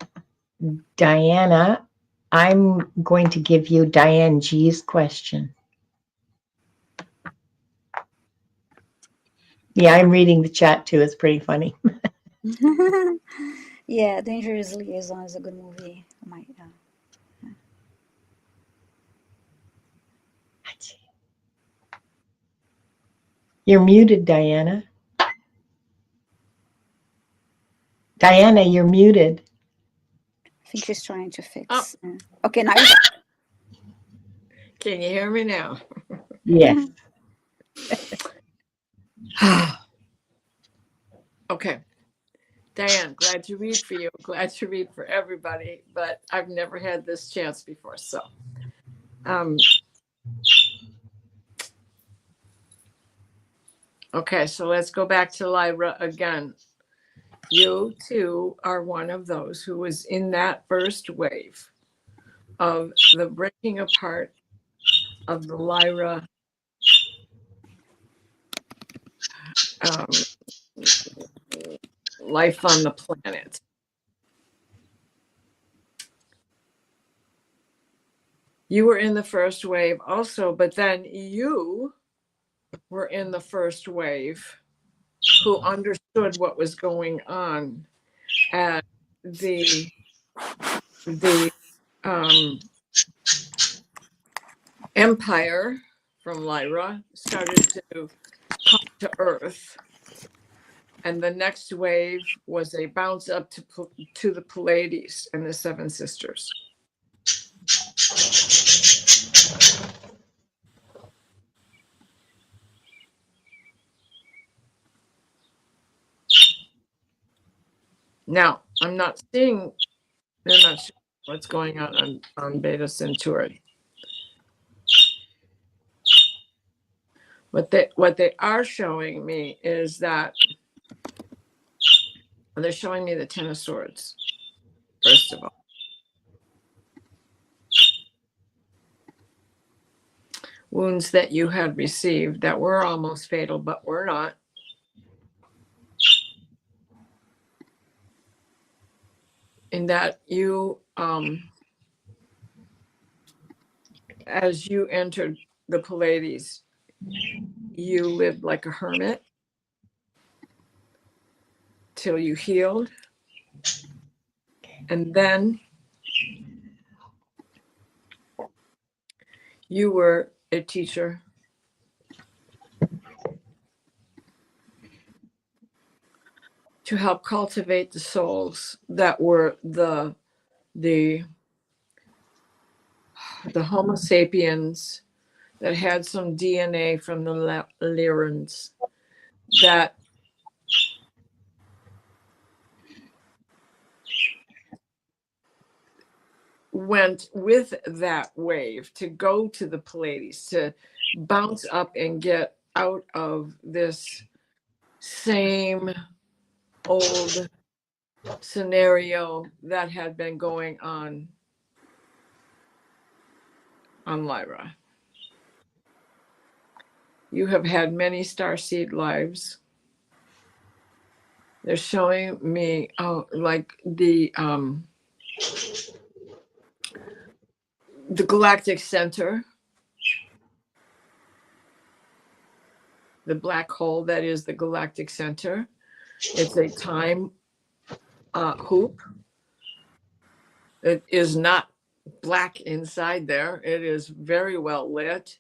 Diana, I'm going to give you Diane G's question. Yeah, I'm reading the chat too. It's pretty funny. Yeah, Dangerous Liaison is a good movie. My, You're muted, Diana. Diana, you're muted. I think she's trying to Oh, fix. Okay, now you can you hear me now? Yes. Okay. Diane, glad to read for you. Glad to read for everybody, but I've never had this chance before. So, okay, so let's go back to Lyra again. You too are one of those who was in that first wave of the breaking apart of the Lyra life on the planet. You were in the first wave also, but then you were in the first wave who understood what was going on at the empire from Lyra started to come to Earth, and the next wave was a bounce up to the Pleiades and the Seven Sisters. Now, I'm not seeing, they're not sure what's going on Beta Centauri. What they are showing me is that they're showing me the Ten of Swords, first of all. Wounds that you had received that were almost fatal, but were not. In that you, as you entered the Pleiades, you lived like a hermit till you healed. And then you were a teacher. To help cultivate the souls that were the Homo sapiens that had some DNA from the Lyrans that went with that wave to go to the Pleiades, to bounce up and get out of this same old scenario that had been going on Lyra. You have had many starseed lives. They're showing me like the galactic center, the black hole that is the galactic center. It's a time hoop. It is not black inside there. It is very well lit.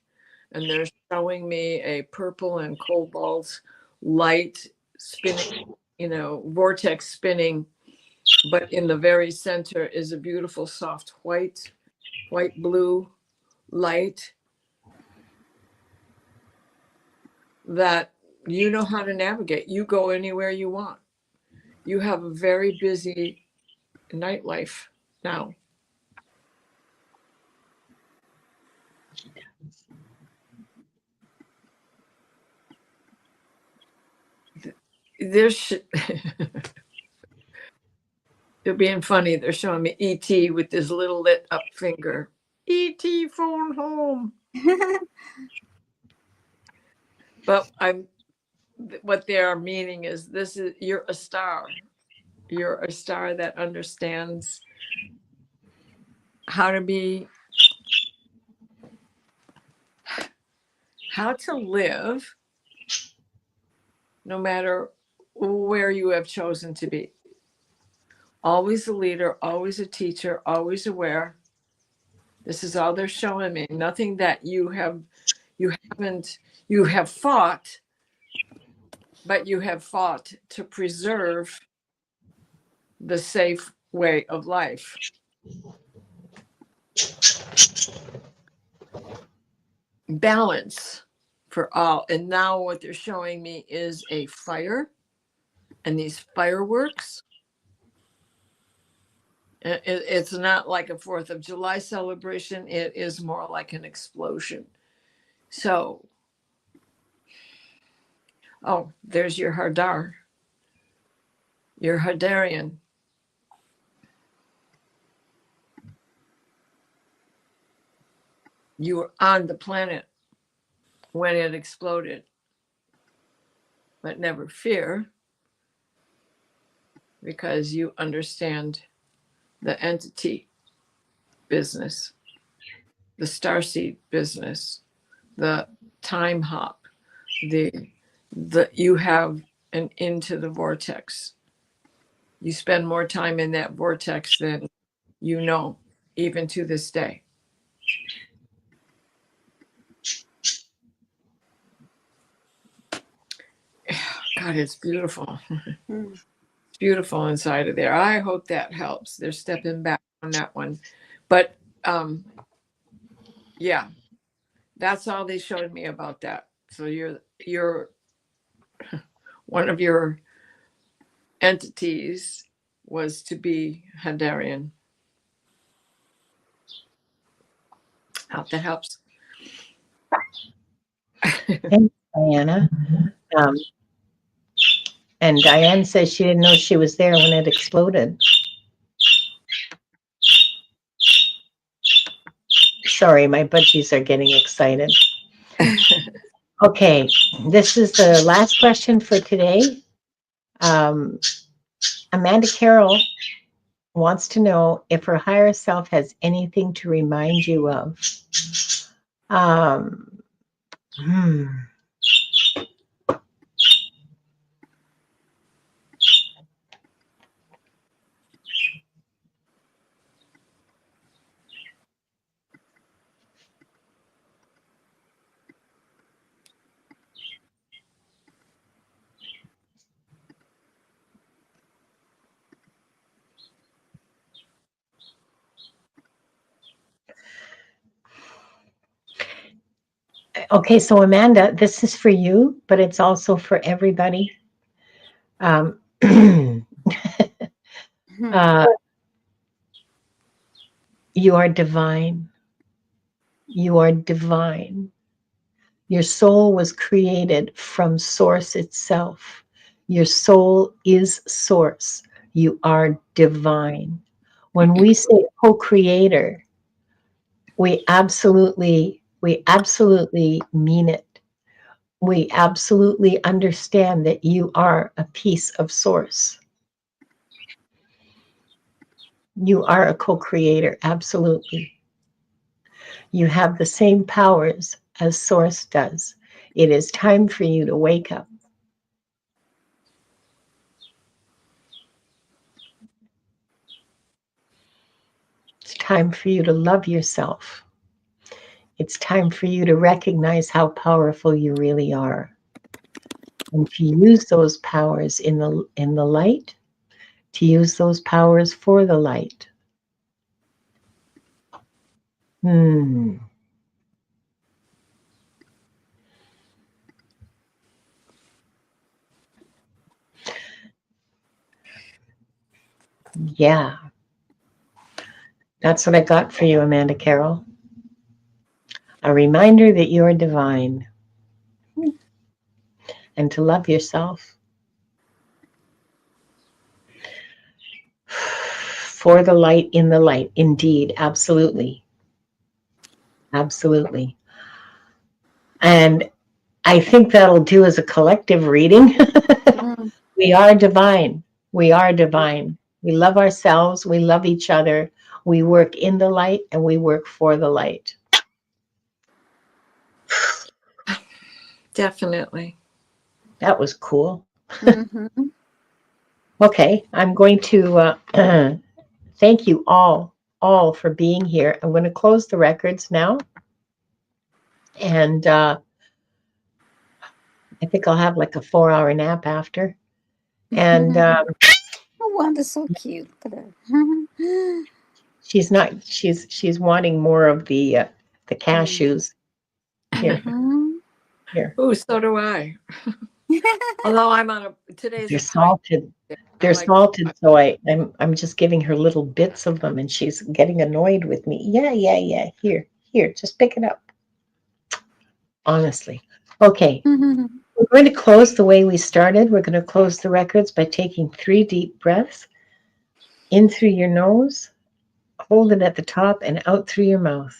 And they're showing me a purple and cobalt light spinning, vortex spinning. But in the very center is a beautiful soft white blue light that you know how to navigate. You go anywhere you want. You have a very busy nightlife now. There's they're being funny. They're showing me ET with this little lit up finger. ET phone home. But what they are meaning is you're a star. You're a star that understands how to live no matter where you have chosen to be. Always a leader, always a teacher, always aware. This is all they're showing me. Nothing that you have fought, but you have fought to preserve the safe way of life. Balance for all. And now what they're showing me is a fire and these fireworks. It's not like a 4th of July celebration. It is more like an explosion. So, oh, there's your Hadar, your Hadarian. You were on the planet when it exploded. But never fear, because you understand the entity business, the starseed business, the time hop, you have an into the vortex. You spend more time in that vortex than you know, even to this day. God, it's beautiful. It's beautiful inside of there. I hope that helps. They're stepping back on that one. But yeah, that's all they showed me about that. So you're one of your entities was to be Hadarian. I hope that helps. Thanks, Diana. And Diane says she didn't know she was there when it exploded. Sorry, my budgies are getting excited. Okay, this is the last question for today. Amanda Carroll wants to know if her higher self has anything to remind you of. Okay, so Amanda, this is for you, but it's also for everybody. You are divine. You are divine. Your soul was created from Source itself. Your soul is Source. You are divine. When we say co-creator, we absolutely mean it. We absolutely understand that you are a piece of Source. You are a co-creator, absolutely. You have the same powers as Source does. It is time for you to wake up. It's time for you to love yourself. It's time for you to recognize how powerful you really are. And to use those powers in the light, to use those powers for the light. Yeah. That's what I got for you, Amanda Carroll. A reminder that you are divine and to love yourself. for the light, in the light. Indeed, absolutely. Absolutely. And I think that'll do as a collective reading. Mm, We are divine. We are divine. We love ourselves. We love each other. We work in the light and we work for the light. Definitely. That was cool. mhm, Okay, I'm going to thank you all for being here. I'm going to close the records now. And I think I'll have like a 4-hour nap after. And Oh, Wanda's so cute. Look at her. she's not. She's wanting more of the Mm, cashews. Here, mhm. here. Oh, so do I. Although I'm on today's They're a tight salted. day. I They're like, salted, so I'm just giving her little bits of them, and she's getting annoyed with me. Yeah, yeah, yeah. Here, just pick it up. Honestly. Okay. We're going to close the way we started. We're going to close the records by taking 3 deep breaths in through your nose, hold it at the top, and out through your mouth.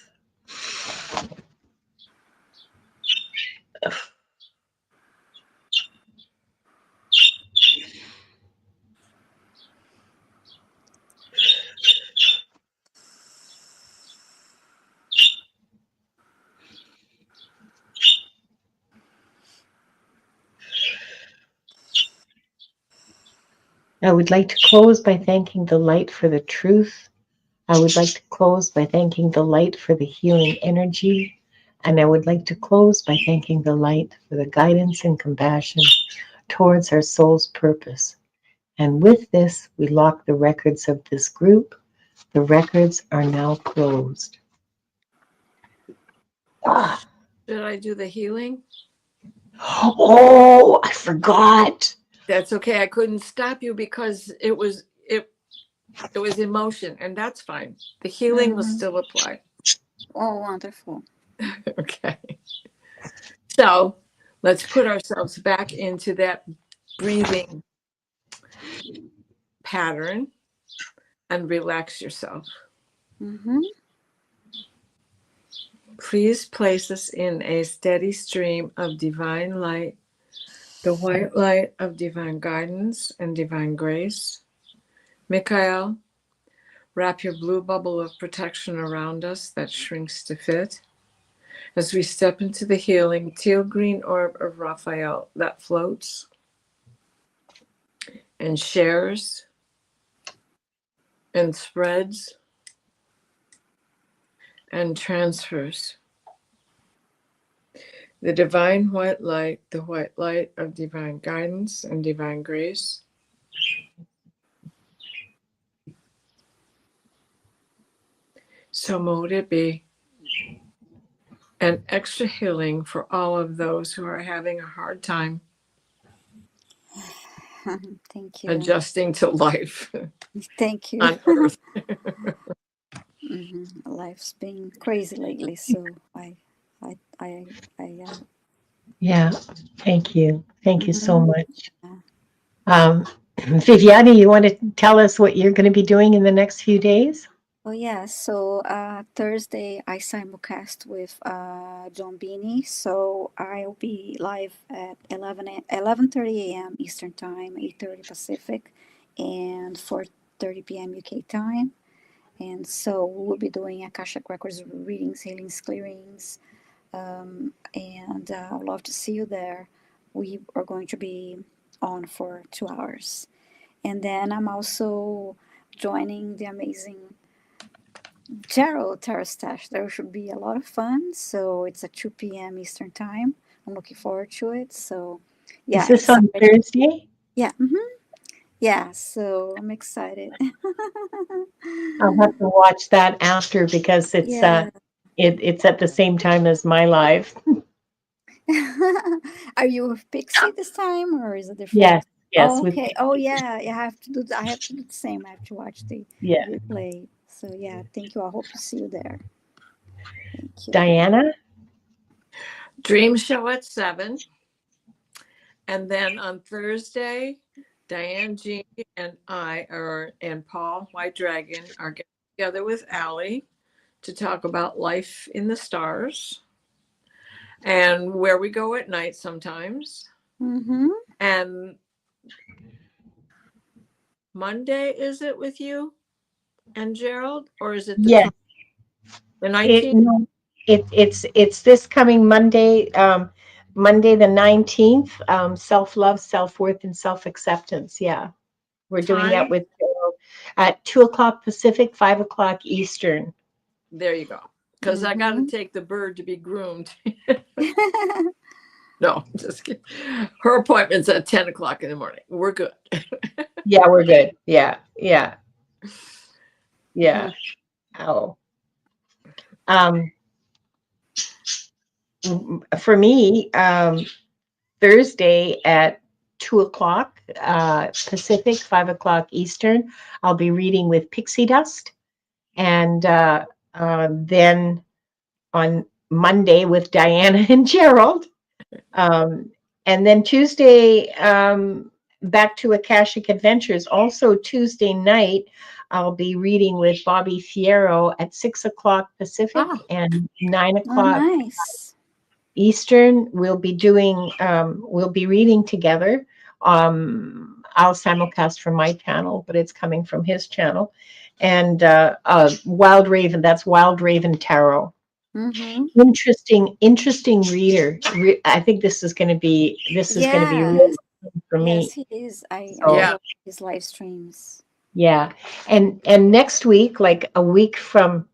I would like to close by thanking the light for the truth. I would like to close by thanking the light for the healing energy. And I would like to close by thanking the light for the guidance and compassion towards our soul's purpose. And with this, we lock the records of this group. The records are now closed. Ah. did I do the healing? Oh, I forgot. That's okay. I couldn't stop you because it was emotion, and that's fine. The healing will Mhm. still apply. Oh, wonderful. Okay. So let's put ourselves back into that breathing pattern and relax yourself. Mm-hmm. Please place us in a steady stream of divine light, the white light of divine guidance and divine grace. Mikhail, wrap your blue bubble of protection around us that shrinks to fit. As we step into the healing teal green orb of Raphael that floats and shares and spreads and transfers. The divine white light, the white light of divine guidance and divine grace. So mote it be. And extra healing for all of those who are having a hard time Thank you. adjusting to life Thank you. on earth. Life's been crazy lately, so I Yeah, thank you. Thank you so mhm. much. Viviane, you want to tell us what you're going to be doing in the next few days? Oh yeah, so Thursday I simulcast with John Beanie, so I'll be live at 11:30 a.m. Eastern Time, 8:30 Pacific, and 4:30 p.m. UK time. And so we'll be doing Akashic Records readings, healings, clearings, and I'd love to see you there. We are going to be on for 2 hours. And then I'm also joining the amazing Gerald Terrastash. There should be a lot of fun. So it's at 2 p.m. Eastern Time. I'm looking forward to it. So Is yeah, this on excited. Thursday? Yeah. Yeah. So I'm excited. I'll have to watch that after because Yeah. it's at the same time as my live. Are you with Pixie this time or is it different? Yes, yes, Oh, with okay. Oh, yeah. I have to do. I have to do the same. I have to watch the yeah. replay. So yeah, thank you. I hope to see you there. Thank you. Diana? Dream show at 7. And then on Thursday, Diane G and I are, and Paul White Dragon are getting together with Allie to talk about life in the stars and where we go at night sometimes. Mm-hmm. And Monday, is it with you and Gerald, or is it Yes, the it 19th? no, it's this coming Monday, Monday the 19th. Self-love, self-worth, and self-acceptance. Yeah, we're doing that Time? with at 2 o'clock Pacific, 5 o'clock Eastern. There you go. Because I got to Mm-hmm. take the bird to be groomed. No, just kidding. Her appointment's at 10 o'clock in the morning. We're good. Yeah, we're good. Yeah, yeah, yeah. Oh, um, for me, Thursday at 2 o'clock Pacific, 5 o'clock Eastern, I'll be reading with Pixie Dust, and then on Monday with Diana and Gerald. Um, and then Tuesday, back to Akashic Adventures. Also, Tuesday night, I'll be reading with Bobby Fierro at 6 o'clock Pacific Oh, and nine Oh, o'clock nice. Eastern. We'll be reading together. I'll simulcast from my channel, but it's coming from his channel. And Wild Raven, that's Wild Raven Tarot. Mm-hmm. Interesting reader. I think this is going to be really Yes. good for Yes, me. he is. I So yeah. love his live streams. yeah, and next week, like a week from,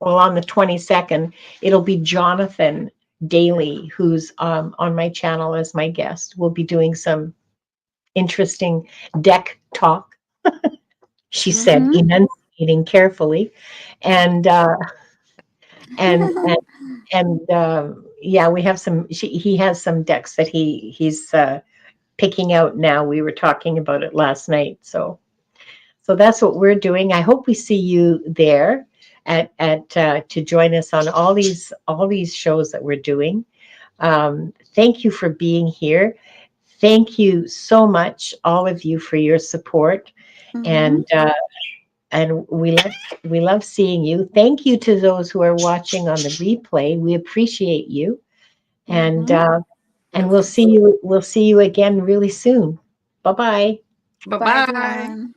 well, on the 22nd, it'll be Jonathan Daly, who's on my channel as my guest. We'll be doing some interesting deck talk. She said, Mm-hmm. enunciating carefully, and and and yeah, we have some. He has some decks that he's picking out now. We were talking about it last night, so that's what we're doing. I hope we see you there at to join us on all these shows that we're doing. Thank you for being here. Thank you so much, all of you, for your support, Mm-hmm. and we love seeing you. Thank you to those who are watching on the replay. We appreciate you, and Mm-hmm. we'll see you again really soon. Bye bye. Bye Bye, bye. everyone.